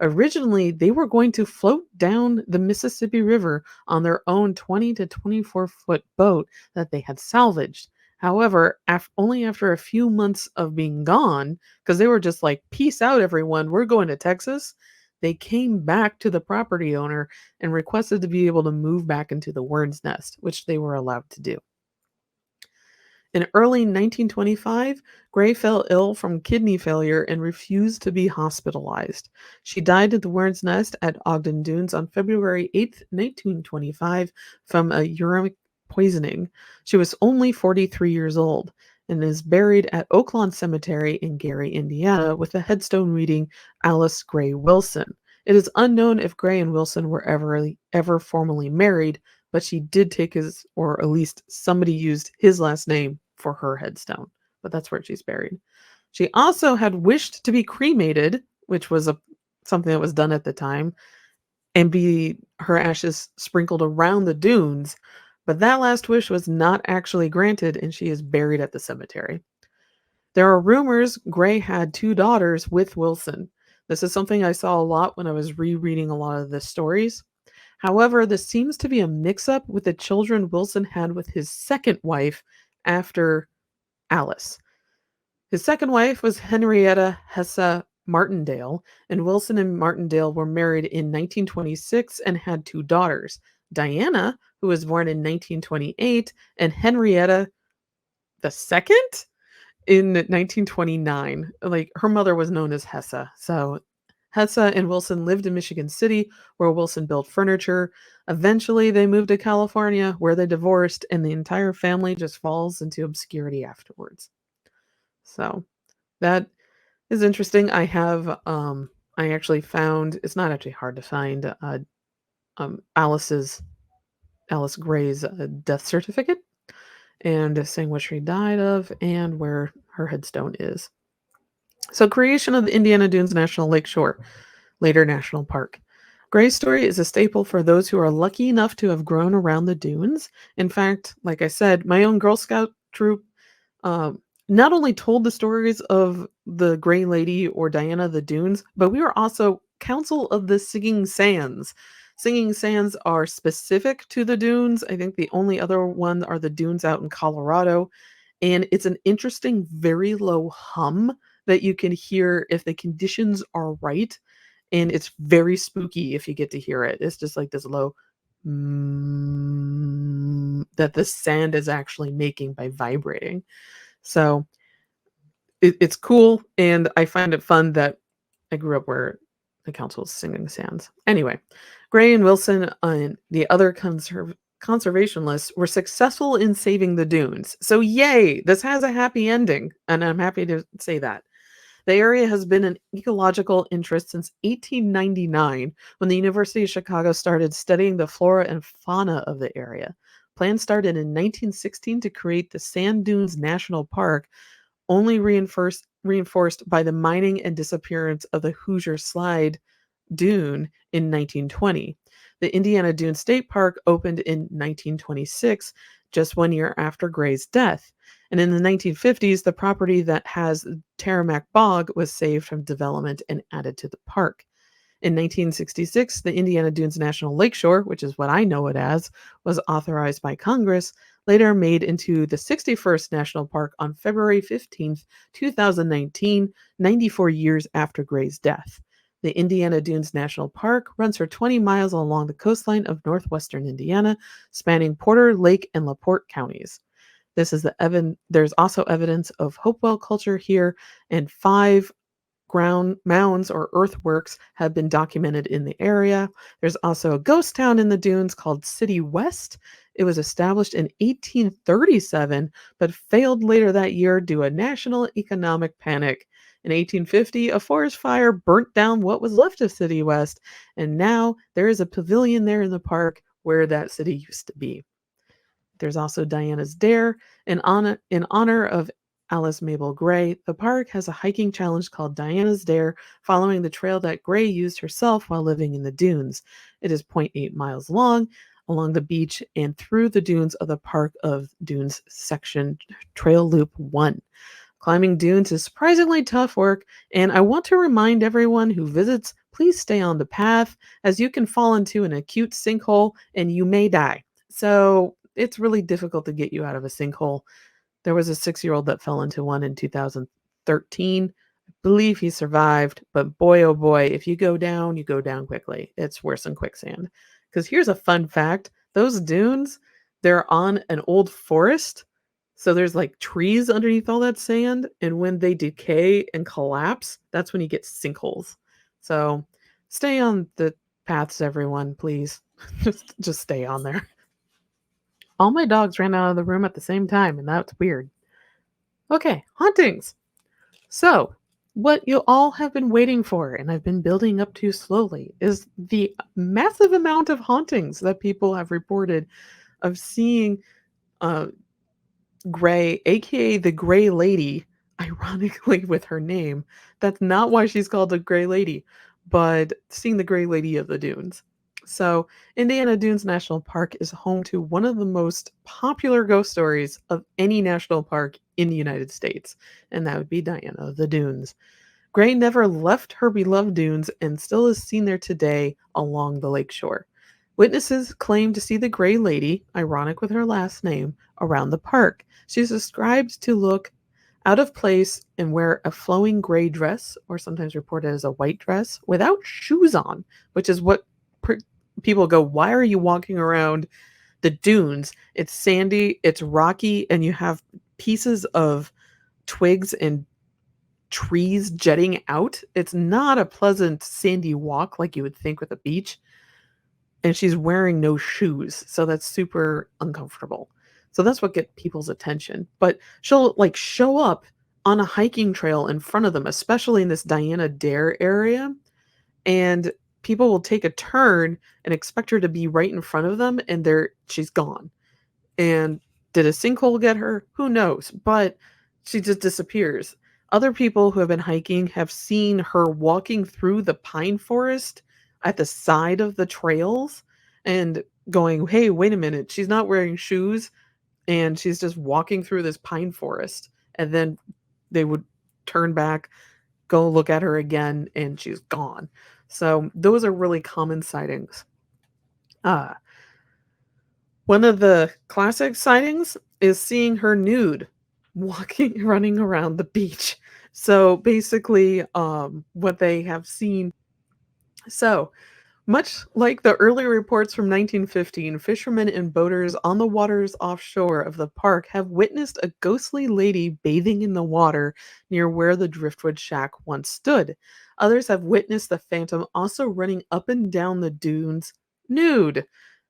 Originally, they were going to float down the Mississippi River on their own 20 to 24-foot boat that they had salvaged. However, only after a few months of being gone, because they were just like, peace out, everyone, we're going to Texas, they came back to the property owner and requested to be able to move back into the Word's Nest, which they were allowed to do. In early 1925, Gray fell ill from kidney failure and refused to be hospitalized. She died at the Word's Nest at Ogden Dunes on February 8, 1925, from a uremic poisoning. She was only 43 years old and is buried at Oaklawn Cemetery in Gary, Indiana, with a headstone reading Alice Gray Wilson. It is unknown if Gray and Wilson were ever formally married, but she did take his, or at least somebody used his last name for her headstone. But that's where she's buried. She also had wished to be cremated, which was something that was done at the time, and be her ashes sprinkled around the dunes. But that last wish was not actually granted, and she is buried at the cemetery. There are rumors Gray had 2 daughters with Wilson. This is something I saw a lot when I was rereading a lot of the stories. However, this seems to be a mix-up with the children Wilson had with his second wife after Alice. His second wife was Henrietta Hesse Martindale, and Wilson and Martindale were married in 1926 and had 2 daughters, Diana, who was born in 1928, and Henrietta II in 1929. Like, her mother was known as Hesse. So Hesse and Wilson lived in Michigan City, where Wilson built furniture. Eventually, they moved to California, where they divorced, and the entire family just falls into obscurity afterwards. So that is interesting. I actually found, it's not actually hard to find, Alice Gray's death certificate, and saying what she died of and where her headstone is. So, creation of the Indiana Dunes National Lakeshore, later National Park. Gray's story is a staple for those who are lucky enough to have grown around the dunes. In fact, like I said, my own Girl Scout troop not only told the stories of the Gray Lady or Diana of the Dunes, but we were also Council of the Singing Sands. Singing Sands are specific to the dunes. I think the only other one are the dunes out in Colorado. And it's an interesting, very low hum that you can hear if the conditions are right. And it's very spooky if you get to hear it. It's just like this low that the sand is actually making by vibrating. So it's cool, and I find it fun that I grew up where the council is singing sands. Anyway, Gray and Wilson and the other conservationists were successful in saving the dunes. So yay, this has a happy ending, and I'm happy to say that. The area has been an ecological interest since 1899, when the University of Chicago started studying the flora and fauna of the area. Plans started in 1916 to create the Sand Dunes National Park, only reinforced by the mining and disappearance of the Hoosier Slide Dune in 1920. The Indiana Dunes State Park opened in 1926, just 1 year after Gray's death. And in the 1950s, the property that has Taramac Bog was saved from development and added to the park. In 1966, the Indiana Dunes National Lakeshore, which is what I know it as, was authorized by Congress, later made into the 61st National Park on February 15, 2019, 94 years after Gray's death. The Indiana Dunes National Park runs for 20 miles along the coastline of northwestern Indiana, spanning Porter, Lake, and LaPorte counties. There's also evidence of Hopewell culture here, and 5 ground mounds or earthworks have been documented in the area. There's also a ghost town in the dunes called City West. It was established in 1837, but failed later that year due to a national economic panic. In 1850, a forest fire burnt down what was left of City West, and now there is a pavilion there in the park where that city used to be. There's also Diana's Dare. In honor of Alice Mabel Gray, the park has a hiking challenge called Diana's Dare, following the trail that Gray used herself while living in the dunes. It is 0.8 miles long, along the beach and through the dunes of the Park of Dunes section Trail Loop 1. Climbing dunes is surprisingly tough work, and I want to remind everyone who visits, please stay on the path, as you can fall into an acute sinkhole and you may die. So it's really difficult to get you out of a sinkhole. There was a 6-year-old that fell into one in 2013. I believe he survived, but boy, oh boy, if you go down quickly. It's worse than quicksand. Because here's a fun fact, those dunes, they're on an old forest. So there's like trees underneath all that sand. And when they decay and collapse, that's when you get sinkholes. So stay on the paths, everyone, please. just stay on there. All my dogs ran out of the room at the same time, and that's weird. Okay, hauntings. So, what you all have been waiting for, and I've been building up to slowly, is the massive amount of hauntings that people have reported of seeing uh, Gray, aka the Gray Lady, ironically with her name. That's not why she's called the Gray Lady, but seeing the Gray Lady of the Dunes. So, Indiana Dunes National Park is home to one of the most popular ghost stories of any national park in the United States, and that would be Diana of the Dunes. Gray never left her beloved dunes and still is seen there today along the lakeshore. Witnesses claim to see the Gray Lady, ironic with her last name, around the park. She's described to look out of place and wear a flowing gray dress, or sometimes reported as a white dress, without shoes on, which is what people go, why are you walking around the dunes? It's sandy, it's rocky, and you have pieces of twigs and trees jetting out. It's not a pleasant sandy walk like you would think with a beach. And she's wearing no shoes, so that's super uncomfortable. So that's what gets people's attention. But she'll like show up on a hiking trail in front of them, especially in this Diana Dare area, and people will take a turn and expect her to be right in front of them, and she's gone. And did a sinkhole get her? Who knows? But she just disappears. Other people who have been hiking have seen her walking through the pine forest at the side of the trails and going, hey, wait a minute, she's not wearing shoes and she's just walking through this pine forest. And then they would turn back, go look at her again, and she's gone. So those are really common sightings. One of the classic sightings is seeing her nude running around the beach. So basically, what they have seen. So, much like the early reports from 1915, fishermen and boaters on the waters offshore of the park have witnessed a ghostly lady bathing in the water near where the driftwood shack once stood. Others have witnessed the phantom also running up and down the dunes nude.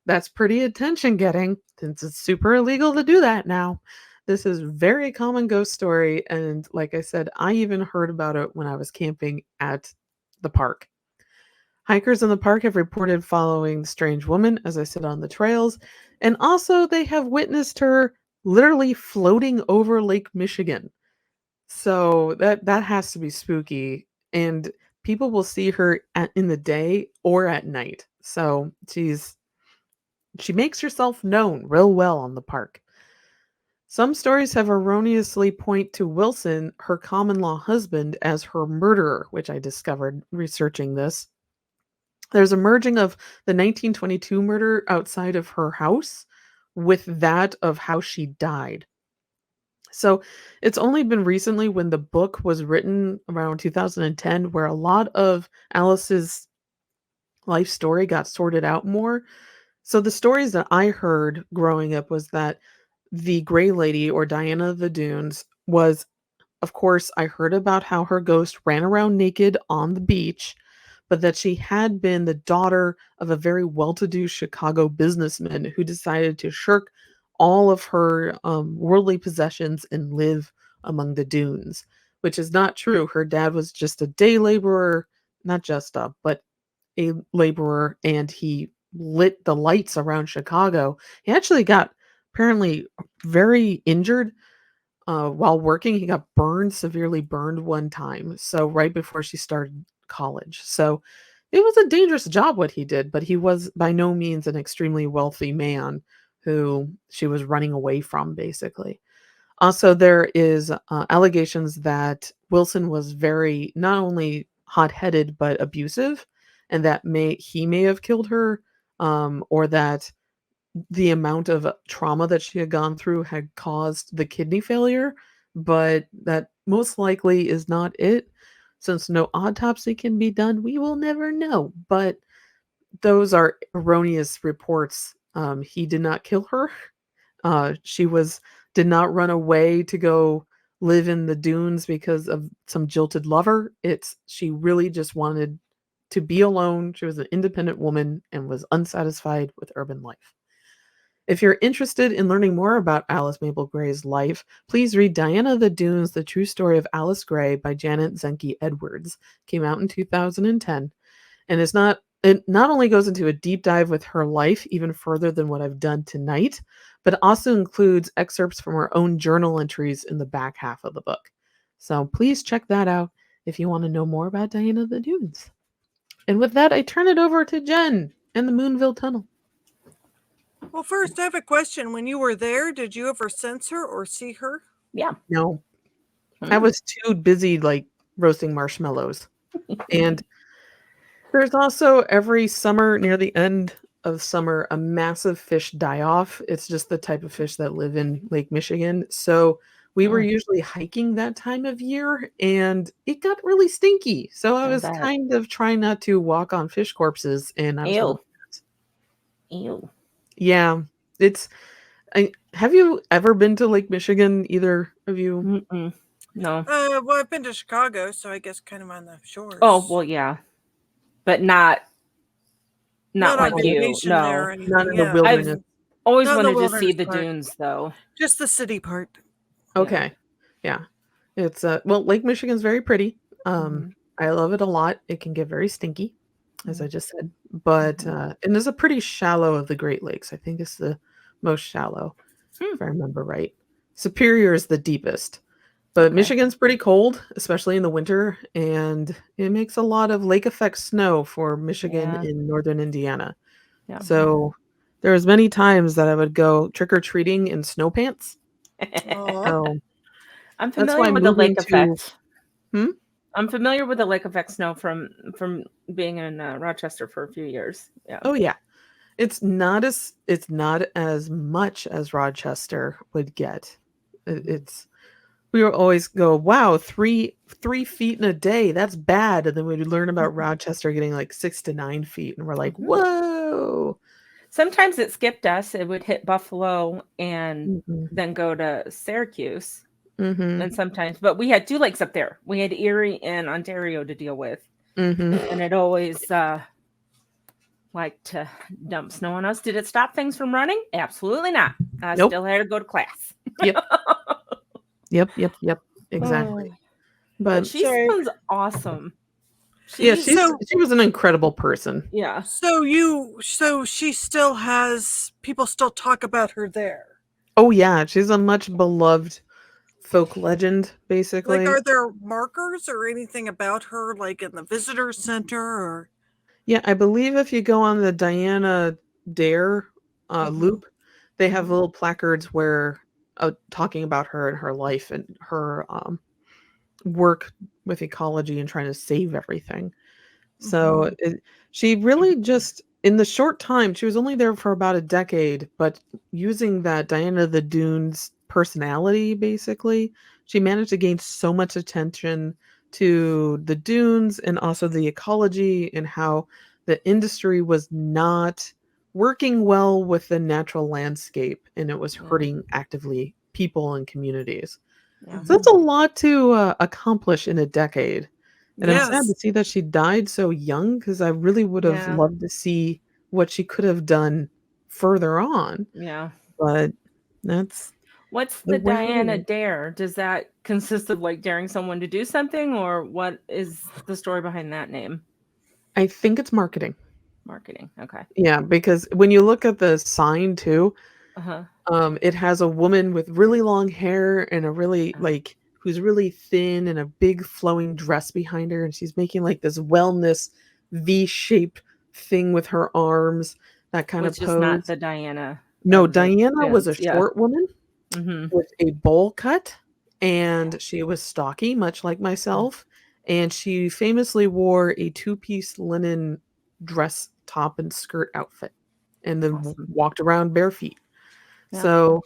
That's pretty attention getting, since it's super illegal to do that now. This is very common ghost story, and like I said, I even heard about it when I was camping at the park. Hikers in the park have reported following the strange woman as I sit on the trails, and also they have witnessed her literally floating over Lake Michigan. So that has to be spooky, and people will see her in the day or at night. So she makes herself known real well on the park. Some stories have erroneously point to Wilson, her common-law husband, as her murderer, which I discovered researching this. There's a merging of the 1922 murder outside of her house with that of how she died. So it's only been recently when the book was written around 2010 where a lot of Alice's life story got sorted out more. So the stories that I heard growing up was that the Gray Lady, or Diana of the Dunes, was, of course, I heard about how her ghost ran around naked on the beach, but that she had been the daughter of a very well-to-do Chicago businessman who decided to shirk all of her worldly possessions and live among the dunes, which is not true. Her dad was just a day laborer, not just a, but a laborer, and he lit the lights around Chicago. He actually got apparently very injured while working. He got severely burned one time. So right before she started college. So It was a dangerous job what he did, but he was by no means an extremely wealthy man who she was running away from, basically. Also, there is allegations that Wilson was very not only hot-headed but abusive, and that he may have killed her, or that the amount of trauma that she had gone through had caused the kidney failure, but that most likely is not it. Since no autopsy can be done, we will never know. But those are erroneous reports. He did not kill her. She did not run away to go live in the dunes because of some jilted lover. She really just wanted to be alone. She was an independent woman and was unsatisfied with urban life. If you're interested in learning more about Alice Mabel Gray's life, please read Diana of the Dunes: The True Story of Alice Gray by Janet Zenke Edwards. Came out in 2010, and it not only goes into a deep dive with her life even further than what I've done tonight, but also includes excerpts from her own journal entries in the back half of the book. So please check that out if you want to know more about Diana of the Dunes. And with that, I turn it over to Jen and the Moonville Tunnel. Well, first, I have a question. When you were there, did you ever sense her or see her? Yeah. No. I was too busy, like, roasting marshmallows. And there's also every summer, near the end of summer, a massive fish die-off. It's just the type of fish that live in Lake Michigan. So we were usually hiking that time of year, and it got really stinky. So I was kind of trying not to walk on fish corpses, and I was Ew. Ew. Yeah, have you ever been to Lake Michigan, either of you? Mm-mm. No. Well, I've been to Chicago, so I guess kind of on the shores. Oh, well, yeah. But not like you. No. There not in the wilderness. I've always wanted to see the dunes, though. Just the city part. Okay. Yeah. It's well, Lake Michigan's very pretty. I love it a lot. It can get very stinky, as I just said. But and there's a pretty shallow of the Great Lakes. I think it's the most shallow, if I remember right. Superior is the deepest. But Michigan's pretty cold, especially in the winter, and it makes a lot of lake effect snow for Michigan in northern Indiana. Yeah. So there was many times that I would go trick-or-treating in snow pants. So I'm familiar with the lake effect. I'm familiar with the lake effect snow from being in Rochester for a few years. Yeah. Oh yeah. It's not as much as Rochester would get. We would always go, wow, 3 feet in a day. That's bad. And then we would learn about Rochester getting like 6 to 9 feet. And we're like, whoa. Sometimes it skipped us. It would hit Buffalo and then go to Syracuse. And sometimes, but we had 2 lakes up there. We had Erie and Ontario to deal with. And it always liked to dump snow on us. Did it stop things from running? Absolutely not. I still had to go to class. Yep. Exactly. But she sounds awesome. She was an incredible person. Yeah. So she still has, people still talk about her there. Oh yeah, she's a much beloved folk legend, basically. Like, are there markers or anything about her, like in the visitor center? Or yeah, I believe if you go on the Diana Dare loop, they have little placards where talking about her and her life and her work with ecology and trying to save everything. So she really just, in the short time, she was only there for about a decade, but using that Diana of the Dunes personality, basically, she managed to gain so much attention to the dunes and also the ecology and how the industry was not working well with the natural landscape, and it was hurting actively people and communities. So that's a lot to accomplish in a decade. And I'm sad to see that she died so young, because I really would have loved to see what she could have done further on. Yeah. But that's... What's the Diana Dare? Does that consist of like daring someone to do something, or what is the story behind that name? I think it's marketing. Marketing. Okay. Yeah, because when you look at the sign too, it has a woman with really long hair and a really who's really thin and a big flowing dress behind her, and she's making like this wellness V-shaped thing with her arms, that kind of Which is not pose. the Diana No, of the Diana was a DUNES. Yeah. short woman Mm-hmm. with a bowl cut, and she was stocky, much like myself, and she famously wore a two-piece linen dress top and skirt outfit, and then Awesome. walked around bare feet. Yeah. So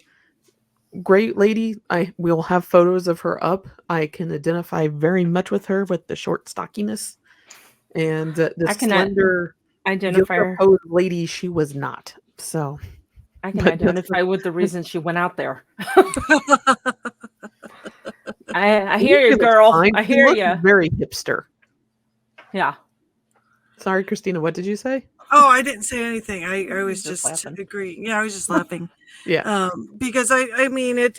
great lady. We'll have photos of her up. I can identify very much with her with the short stockiness and the I cannot slender identify yoga her. pose lady she was not. So, I can but that's identify with the reason she went out there. Oh, I she hear you, was girl. fine. I She hear looked you. very hipster. Yeah. Sorry, Christina, what did you say? I didn't say anything. I was Just just laughing. agreeing. Yeah, I was just laughing. Yeah. Because I mean it's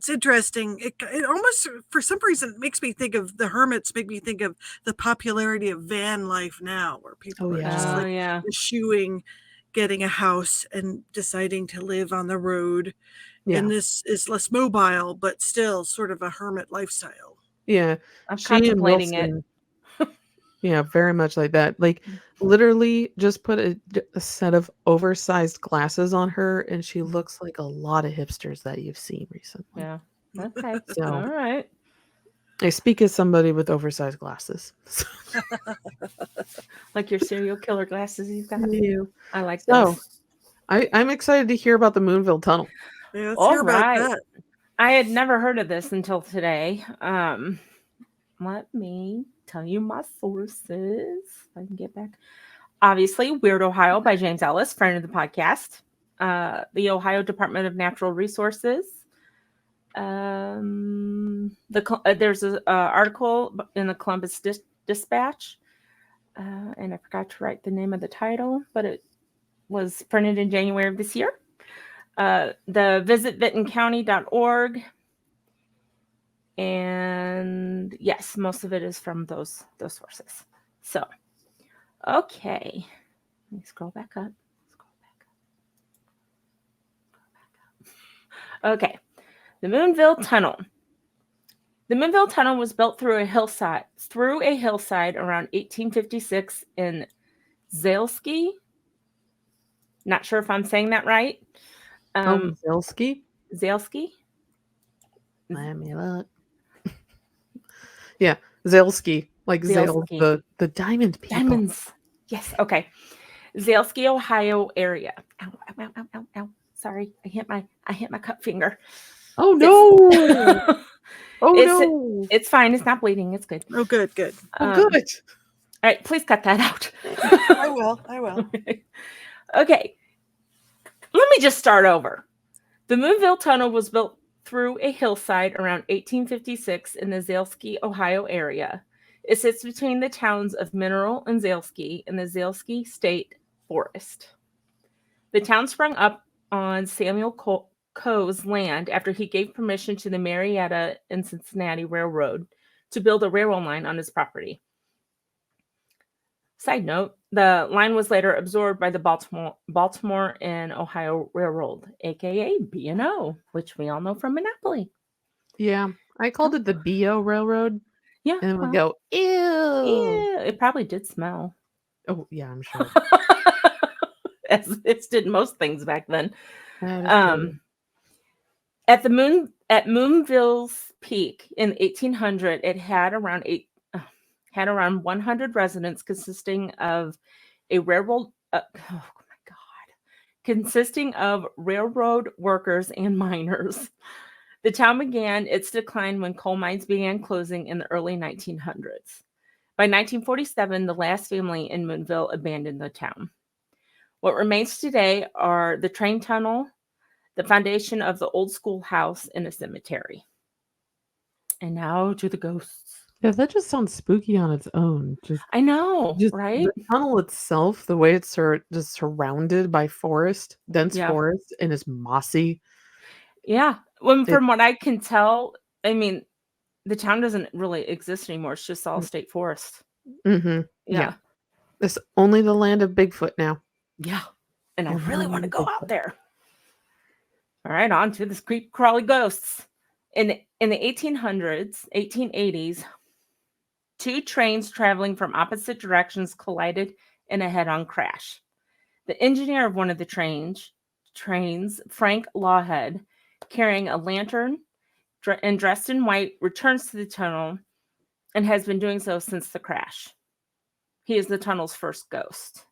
interesting. It almost, for some reason, makes me think of the hermits. Make me think of the popularity of van life now, where people Oh, are just yeah. Oh, like yeah. eschewing getting a house and deciding to live on the road. Yeah. And this is less mobile, but still sort of a hermit lifestyle. Yeah. I'm She and contemplating it. Wilson, yeah, very much like that. Like, literally just put a set of oversized glasses on her, and she looks like a lot of hipsters that you've seen recently. Yeah. Okay. So, All right. I speak as somebody with oversized glasses. Like your serial killer glasses you've got. Yeah. I like So, those. I'm excited to hear about the Moonville Tunnel. Yeah, let's All hear about right. that. I had never heard of this until today. Let me tell you my sources. If I can get back. Obviously, Weird Ohio by James Ellis, friend of the podcast. The Ohio Department of Natural Resources. There's an article in the Columbus Dispatch, and I forgot to write the name of the title, but it was printed in January of this year. The visitvintoncounty.org. And yes, most of it is from those sources. So, okay. Let me scroll back up. Okay. The Moonville Tunnel. The Moonville Tunnel was built through a hillside around 1856 in Zalesky. Not sure if I'm saying that right. Zalesky? Zalesky? Let me look. Yeah, Zalesky. Like Zale, Zalesky. the diamond people. Diamonds. Yes. Okay. Zalesky, Ohio area. Ow, ow, ow, ow, ow, ow. Sorry, I hit my cut finger. Oh no! No! It's fine. It's not bleeding. It's good. Oh, good. Oh, good. All right, please cut that out. I will. Okay. Let me just start over. The Moonville Tunnel was built through a hillside around 1856 in the Zalesky, Ohio area. It sits between the towns of Mineral and Zalesky in the Zalesky State Forest. The town sprung up on Samuel Coe's land after he gave permission to the Marietta and Cincinnati Railroad to build a railroad line on his property. Side note, the line was later absorbed by the Baltimore and Ohio Railroad, aka B&O, which we all know from Monopoly. Yeah, I called it the B.O. Railroad. Yeah. And we go, ew. It probably did smell. Oh, yeah, I'm sure. As it did most things back then. At Moonville's peak in 1800, it had around 100 residents, consisting of railroad workers and miners. The town began its decline when coal mines began closing in the early 1900s. By 1947, the last family in Moonville abandoned the town. What remains today are the train tunnel, the foundation of the old schoolhouse, and a cemetery. And now to the ghosts. Yeah, that just sounds spooky on its own. I know, right? The tunnel itself, the way it's just surrounded by dense forest, and is mossy. Yeah. From what I can tell, I mean, the town doesn't really exist anymore. It's just all state forest. Mm-hmm. Yeah. It's only the land of Bigfoot now. Yeah. And I really want to go out there. All right, on to this creep crawly ghosts. In the 1880s, Two trains traveling from opposite directions collided in a head-on crash. The engineer of one of the trains, Frank Lawhead, carrying a lantern and dressed in white, returns to the tunnel and has been doing so since the crash. He is the tunnel's first ghost.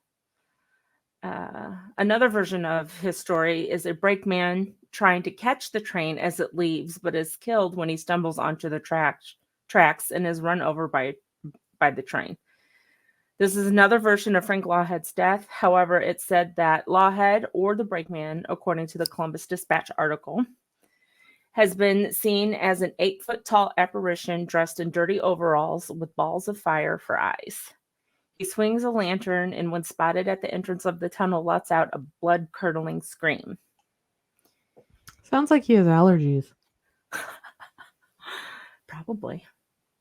Another version of his story is a brakeman trying to catch the train as it leaves, but is killed when he stumbles onto the tracks and is run over by the train. This is another version of Frank Lawhead's death. However, it said that Lawhead, or the brakeman, according to the Columbus Dispatch article, has been seen as an 8-foot-tall apparition dressed in dirty overalls with balls of fire for eyes. He swings a lantern and, when spotted at the entrance of the tunnel, lets out a blood-curdling scream. Sounds like he has allergies. Probably.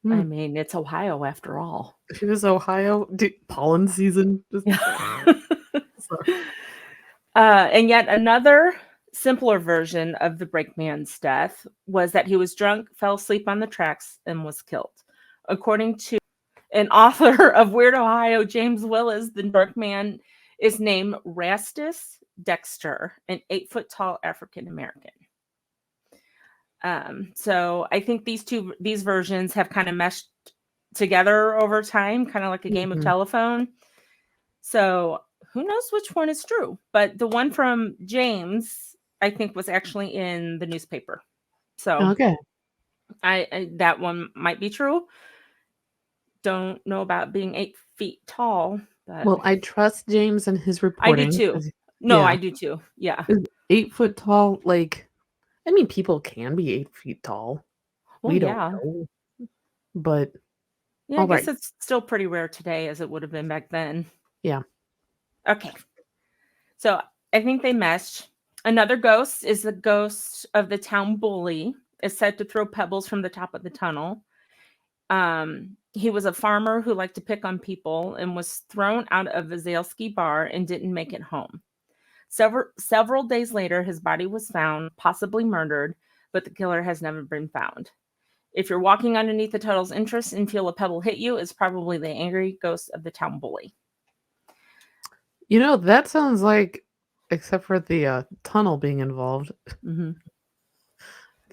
I mean, it's Ohio after all. It is Ohio. Pollen season. And yet another simpler version of the brakeman's death was that he was drunk, fell asleep on the tracks, and was killed. According to an author of Weird Ohio, James Willis, the brakeman is named Rastus Dexter, an 8-foot-tall African-American. So I think these versions have kind of meshed together over time, kind of like a game of telephone. So who knows which one is true? But the one from James, I think, was actually in the newspaper. So okay, I that one might be true. Don't know about being 8 feet tall. But well, I trust James and his reporting. I do too. No, I do too. Yeah. 8 foot tall, like, I mean, people can be 8 feet tall. Well, we don't know. But yeah, I guess it's still pretty rare today as it would have been back then. Yeah. Okay. So I think they meshed. Another ghost is the ghost of the town bully. Is said to throw pebbles from the top of the tunnel. He was a farmer who liked to pick on people and was thrown out of a Zalesky bar and didn't make it home. Several days later, his body was found, possibly murdered, but the killer has never been found. If you're walking underneath the tunnel's entrance and feel a pebble hit you, it's probably the angry ghost of the town bully. You know, that sounds like, except for the tunnel being involved,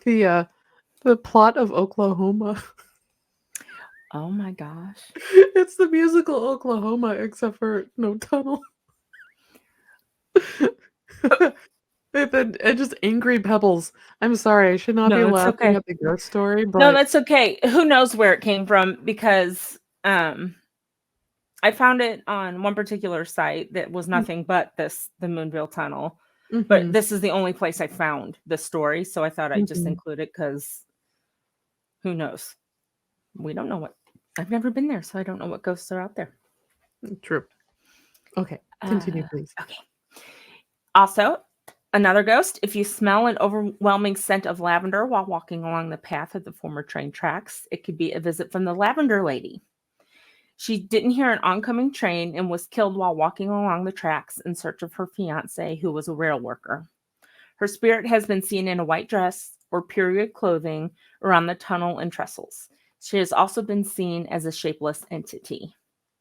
the plot of Oklahoma. Oh my gosh. It's the musical Oklahoma, except for no tunnel. And just angry pebbles. I'm sorry, I should not be laughing at the ghost story. But no, that's okay. Who knows where it came from? Because I found it on one particular site that was nothing but the Moonville Tunnel. But this is the only place I found the story, so I thought I'd just include it because who knows? We don't know what. I've never been there, so I don't know what ghosts are out there. True. Okay, continue, please. Okay. Also, another ghost, if you smell an overwhelming scent of lavender while walking along the path of the former train tracks, it could be a visit from the Lavender Lady. She didn't hear an oncoming train and was killed while walking along the tracks in search of her fiancé, who was a rail worker. Her spirit has been seen in a white dress or period clothing around the tunnel and trestles. She has also been seen as a shapeless entity.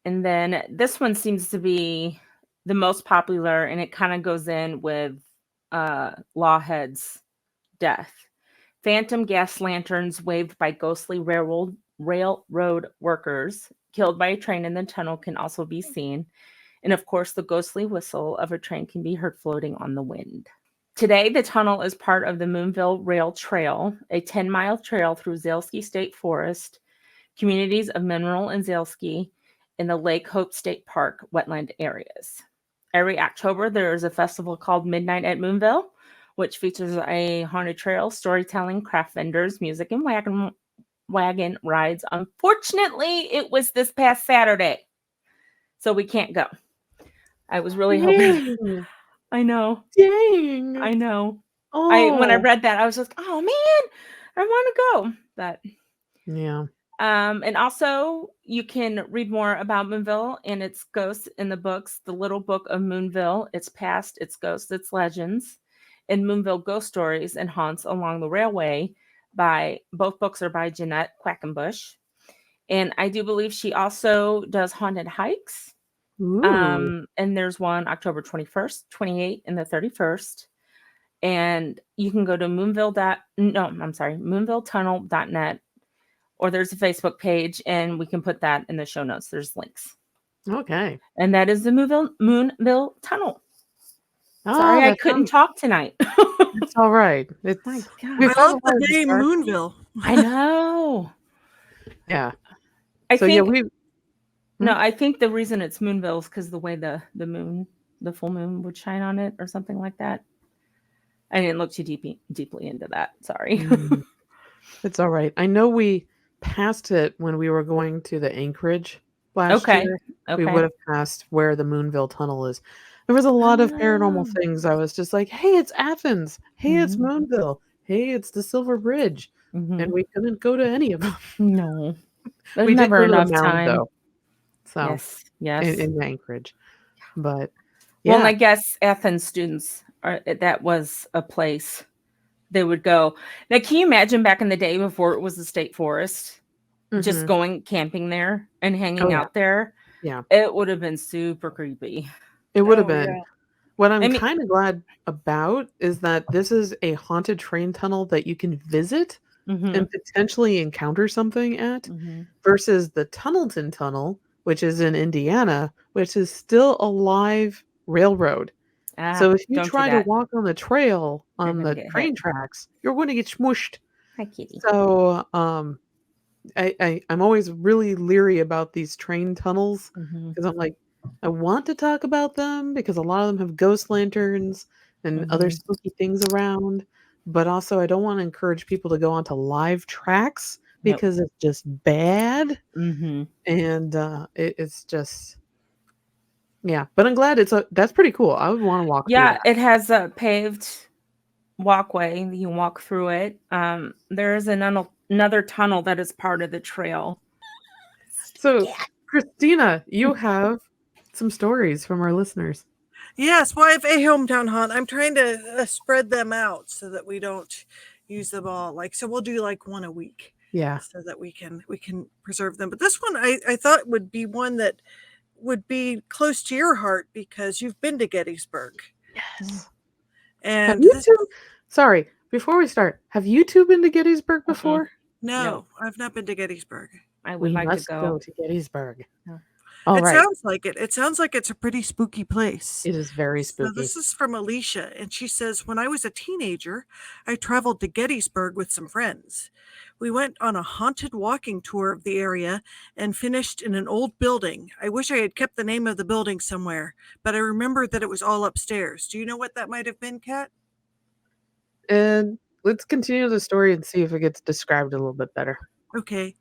And then this one seems to be the most popular, and it kind of goes in with Lawhead's death. Phantom gas lanterns waved by ghostly railroad workers killed by a train in the tunnel can also be seen. And of course, the ghostly whistle of a train can be heard floating on the wind. Today, the tunnel is part of the Moonville Rail Trail, a 10-mile trail through Zalesky State Forest, communities of Mineral and Zalesky, in the Lake Hope State Park wetland areas. Every October, there is a festival called Midnight at Moonville, which features a haunted trail, storytelling, craft vendors, music, and wagon rides. Unfortunately, it was this past Saturday, so we can't go. I was really hoping. I know. Dang. I know. Oh. When I read that, I was like, oh man, I want to go. But yeah. And also, you can read more about Moonville and its ghosts in the books, The Little Book of Moonville, Its Past, Its Ghosts, Its Legends, and Moonville Ghost Stories and Haunts Along the Railway. Both books are by Jeanette Quackenbush. And I do believe she also does haunted hikes. Ooh. And there's one October 21st, 28th, and the 31st. And you can go to moonvilletunnel.net, or there's a Facebook page, and we can put that in the show notes. There's links. Okay. And that is the Moonville Tunnel. Oh, Sorry, I that couldn't sounds, talk tonight. it's all right. It's My we God. I have love a lot the of name discussion. Moonville. I know. Yeah. I So yeah, think Hmm? I think the reason it's Moonville is because the way the moon, the full moon would shine on it or something like that. I didn't look too deeply into that. Sorry. Mm, it's all right. I know we passed it when we were going to the Anchorage last Okay. year. We would Okay. have passed where the Moonville Tunnel is. There was a lot of paranormal Oh. things. I was just like, "Hey, it's Athens. Hey, it's Mhm. Moonville. Hey, it's the Silver Bridge." And Mhm. we couldn't go to any of them. No. There's We did never go to the enough mound time. though. So Yes. Yes. in Anchorage. But Well, and yeah. I guess Athens students that was a place they would go. Now, can you imagine back in the day before it was a state forest, just Mhm. going camping there and Oh hanging yeah. out there? Yeah. It would have been super creepy. It would have Oh been. yeah. What I I'm mean, kind of glad about is that this is a haunted train tunnel that you can visit mhm, and potentially encounter something at, mhm. versus the Tunnelton Tunnel, which is in Indiana, which is still a live railroad. Ah, So if you don't do try to that. walk on the trail You're on gonna the get hit. train tracks, you're going to get smushed. Hi, kitty. So I'm always really leery about these train tunnels Mhm, because I'm like, I want to talk about them because a lot of them have ghost lanterns and other mhm. spooky things around, but also I don't want to encourage people to go onto live tracks Nope. because it's just bad Mhm. and it's just yeah. But I'm glad that's pretty cool. I would want to walk through Yeah, that. it has a paved walkway. You can walk through it. There is another tunnel that is part of the trail. So, Yeah. Christina, you have some stories from our listeners. Yes, well, I have a hometown haunt. I'm trying to spread them out so that we don't use them all. Like, so we'll do like one a week, Yeah. so that we can preserve them. But this one, I thought would be one that would be close to your heart because you've been to Gettysburg, Mm. Yes. Have and you this. two sorry, before we start, have you two been to Gettysburg Mm-mm. before? No, No, I've not been to Gettysburg. I would We like to must go. go to Gettysburg. No. All It right. sounds like it. It sounds like it's a pretty spooky place. It is very So spooky. this is from Alicia, and she says, "When I was a teenager, I traveled to Gettysburg with some friends. We went on a haunted walking tour of the area and finished in an old building. I wish I had kept the name of the building somewhere, but I remember that it was all upstairs. Do you know what that might have been, Kat?" And let's continue the story and see if it gets described a little bit better. Okay.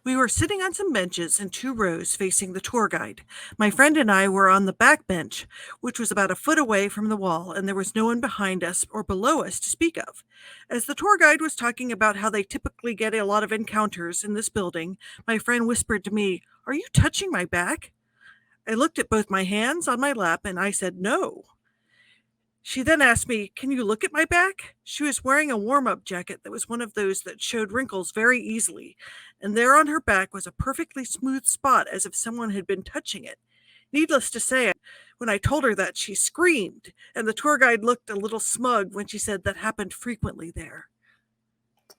We were sitting on some benches in two rows facing the tour guide. My friend and I were on the back bench, which was about a foot away from the wall, and there was no one behind us or below us to speak of. As the tour guide was talking about how they typically get a lot of encounters in this building, my friend whispered to me, "Are you touching my back?" I looked at both my hands on my lap and I said no. She then asked me, "Can you look at my back?" She was wearing a warm up jacket that was one of those that showed wrinkles very easily, and there on her back was a perfectly smooth spot as if someone had been touching it. Needless to say, when I told her that, she screamed, and the tour guide looked a little smug when she said that happened frequently there.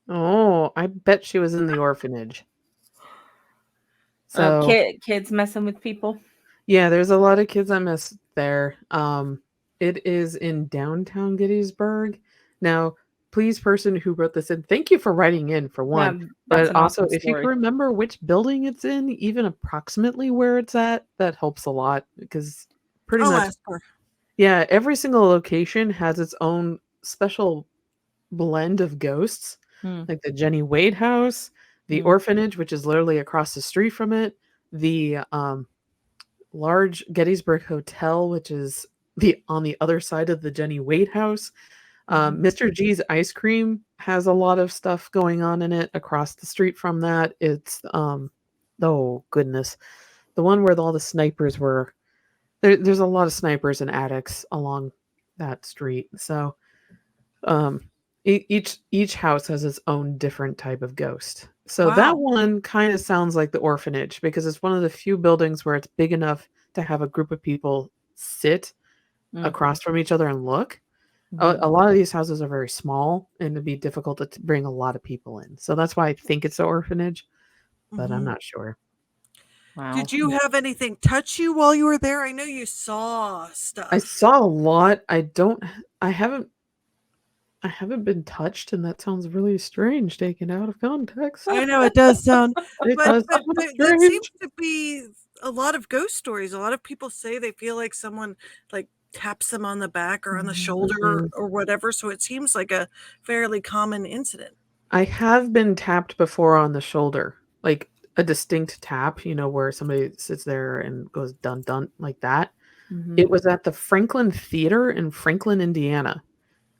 Oh, I bet she was in the orphanage. So, Kids messing with people. yeah, there's a lot of kids I miss there. It is in downtown Gettysburg. Now, please, person who wrote this in, thank you for writing in for Yeah, one. that's But an also, awesome if you can story. remember which building it's in, even approximately where it's at, that helps a lot because pretty I'll much, ask her. yeah, every single location has its own special blend of ghosts, Hmm. like the Jenny Wade house, the Hmm. orphanage, which is literally across the street from it, the large Gettysburg Hotel, which is on the other side of the Jenny Wade house. Mhm. Mr. G's Ice Cream has a lot of stuff going on in it. Across the street from that, it's oh goodness, the one where all the snipers were. There's a lot of snipers and addicts along that street. So each house has its own different type of ghost. So that Wow. one kind of sounds like the orphanage because it's one of the few buildings where it's big enough to have a group of people sit Mhm. across from each other and look. A Mhm. lot of these houses are very small and it'd be difficult to bring a lot of people in. So that's why I think it's the orphanage, but I'm Hmm. not sure. Wow. Did you have anything touch you while you were there? I know you saw I stuff. saw a lot. I haven't I haven't been touched, and that sounds really strange taken out of context. I know it does sound, It but does but sound that seems strange. to be a lot of ghost stories. A lot of people say they feel like someone like taps them on the back or on the shoulder Mhm. or whatever. So it seems like a fairly common incident. I have been tapped before on the shoulder, like a distinct tap, where somebody sits there and goes dun dun like that. Mhm. It was at the Franklin Theater in Franklin, Indiana.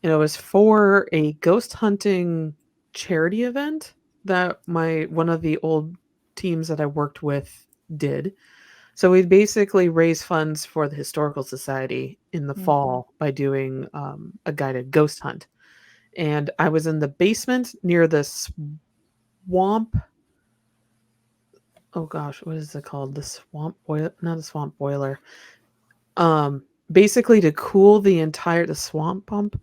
And it was for a ghost hunting charity event that my one of the old teams that I worked with did. So we'd basically raise funds for the Historical Society in the Mhm. fall by doing a guided ghost hunt. And I was in the basement near the swamp. Oh gosh, what is it called? The swamp boiler, not a swamp boiler. Basically to cool the swamp pump.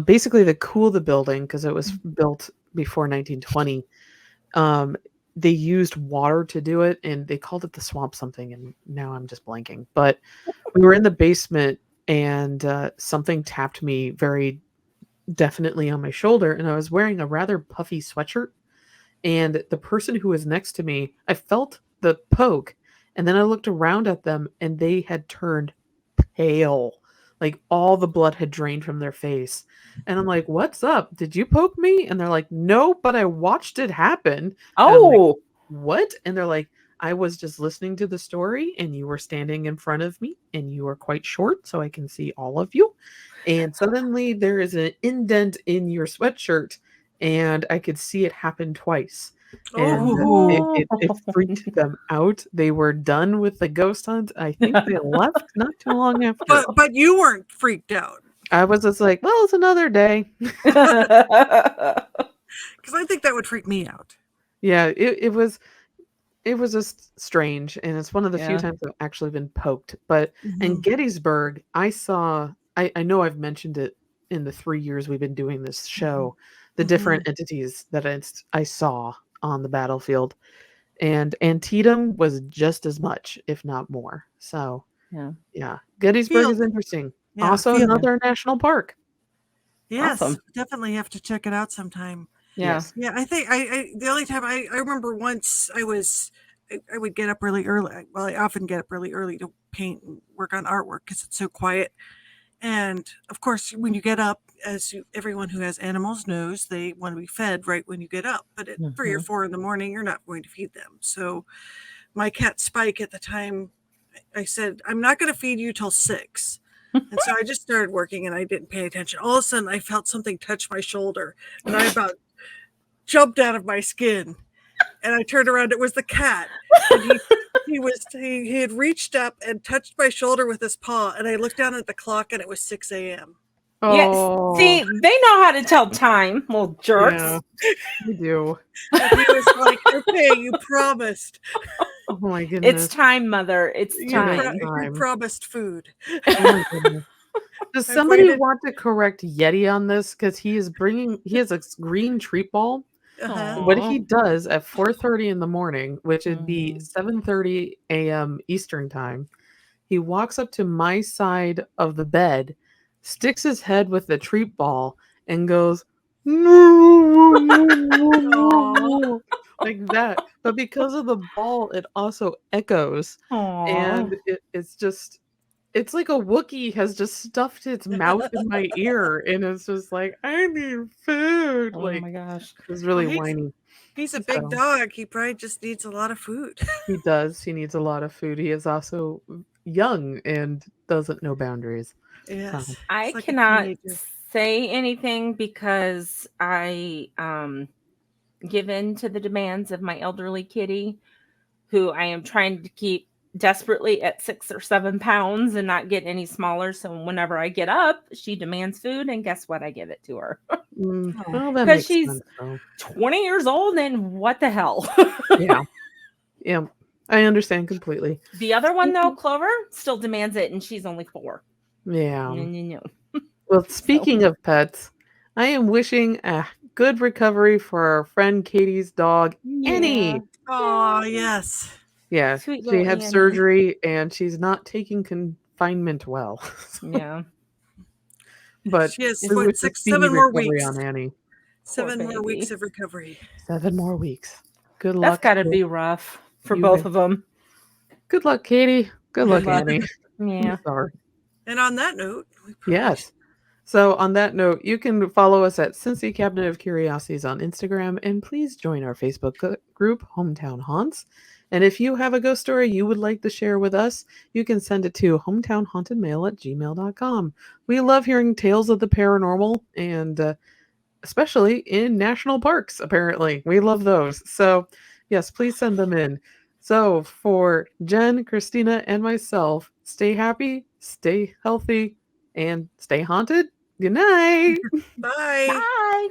Basically to cool the building because it was built before 1920. Um, they used water to do it, and they called it the swamp something, and now I'm just blanking. But we were in the basement, and something tapped me very definitely on my shoulder, and I was wearing a rather puffy sweatshirt. And the person who was next to me, I felt the poke, and then I looked around at them, and they had turned pale. Like all the blood had drained from their face. And I'm like, "What's up? Did you poke me?" And they're like, "No, but I watched it happen." And I'm like, Oh. "What?" And they're like, "I was just listening to the story and you were standing in front of me and you are quite short so I can see all of you. And suddenly there is an indent in your sweatshirt and I could see it happen twice." And it, Oh, Oh. it, it freaked them out. They were done with the ghost hunt. I think they left not too long after. but you weren't freaked out I was just like, well, it's another day. because I think that would freak me out. Yeah, it was just strange, and it's one of the few Yeah. times I've actually been poked. But in Mhm. Gettysburg, I know I've mentioned it in the 3 years we've been doing this Mhm. show, the Mhm. different entities that I saw on the battlefield. And Antietam was just as much, if not more. So, Yeah. yeah, Gettysburg is Field, interesting. yeah, Also field. Yeah. another national park. Yes, Awesome. definitely have to check it out sometime. Yeah. Yes. Yeah, I think I the only time I remember once I would get up really early. Well, I often get up really early to paint and work on artwork because it's so quiet. And of course, when you get up, everyone who has animals knows, they want to be fed right when you get up. But at 3 or 4 in the morning, you're not going to feed them. So my cat Spike at the time, I said, I'm not going to feed you till 6. And so I just started working and I didn't pay attention. All of a sudden, I felt something touch my shoulder and I about jumped out of my skin. And I turned around, it was the cat. And he had reached up and touched my shoulder with his paw. And I looked down at the clock and it was 6 a.m. Yes. Oh, See, they know how to tell time, little yeah, jerks. we do. And he was like, okay, you promised. Oh my It's goodness. time, mother. It's It is time. You time. promised food. Oh my goodness. Does I've somebody waited. want to correct Yeti on this? Because he has a green treat ball. Uh-huh. What Aw. he does at 4:30 in the morning, which would be Mm. 7:30 a.m. Eastern time, he walks up to my side of the bed, sticks his head with the treat ball, and goes Aw. like that. But because of the ball, it also echoes, Aw. and it's like a Wookiee has just stuffed its mouth in my ear, and it's just like, "I need food." Oh Like, my gosh. it's Well, really whiny. he's a big So, dog. He probably just needs a lot of food. he does. He needs a lot of food. He is also young and doesn't know boundaries. So, Yes. I It's like a cannot teenager. say anything because I give in to the demands of my elderly kitty, who I am trying to keep desperately at 6 or 7 pounds and not get any smaller. So whenever I get up, she demands food, and guess what? I give it to her Well, that because makes she's sense, though. 20 years old, and what the hell? Yeah. Yeah. I understand completely. The other one, though, Clover, still demands it, and she's only 4. Yeah. No. Well, speaking of pets, I am wishing a good recovery for our friend Katie's dog, Annie. Oh, yes. Yeah, Sweet she little had Annie. surgery and she's not taking confinement well. Yeah. But She has we wish a speedy 7 more recovery weeks. on Annie. 7 more weeks baby. of recovery. 7 more weeks. Good That's luck. got to be rough for You both guys. of them. Good luck, Katie. Good luck, luck. Annie. Yeah. I'm sorry. And on that note, we probably Yes. So on that note, you can follow us at Cincy Cabinet of Curiosities on Instagram, and please join our Facebook group, Hometown Haunts. And if you have a ghost story you would like to share with us, you can send it to hometownhauntedmail@gmail.com. We love hearing tales of the paranormal, and especially in national parks, apparently. We love those. So yes, please send them in. So for Jen, Christina, and myself, stay happy, stay healthy, and stay haunted. Good night. Bye. Bye.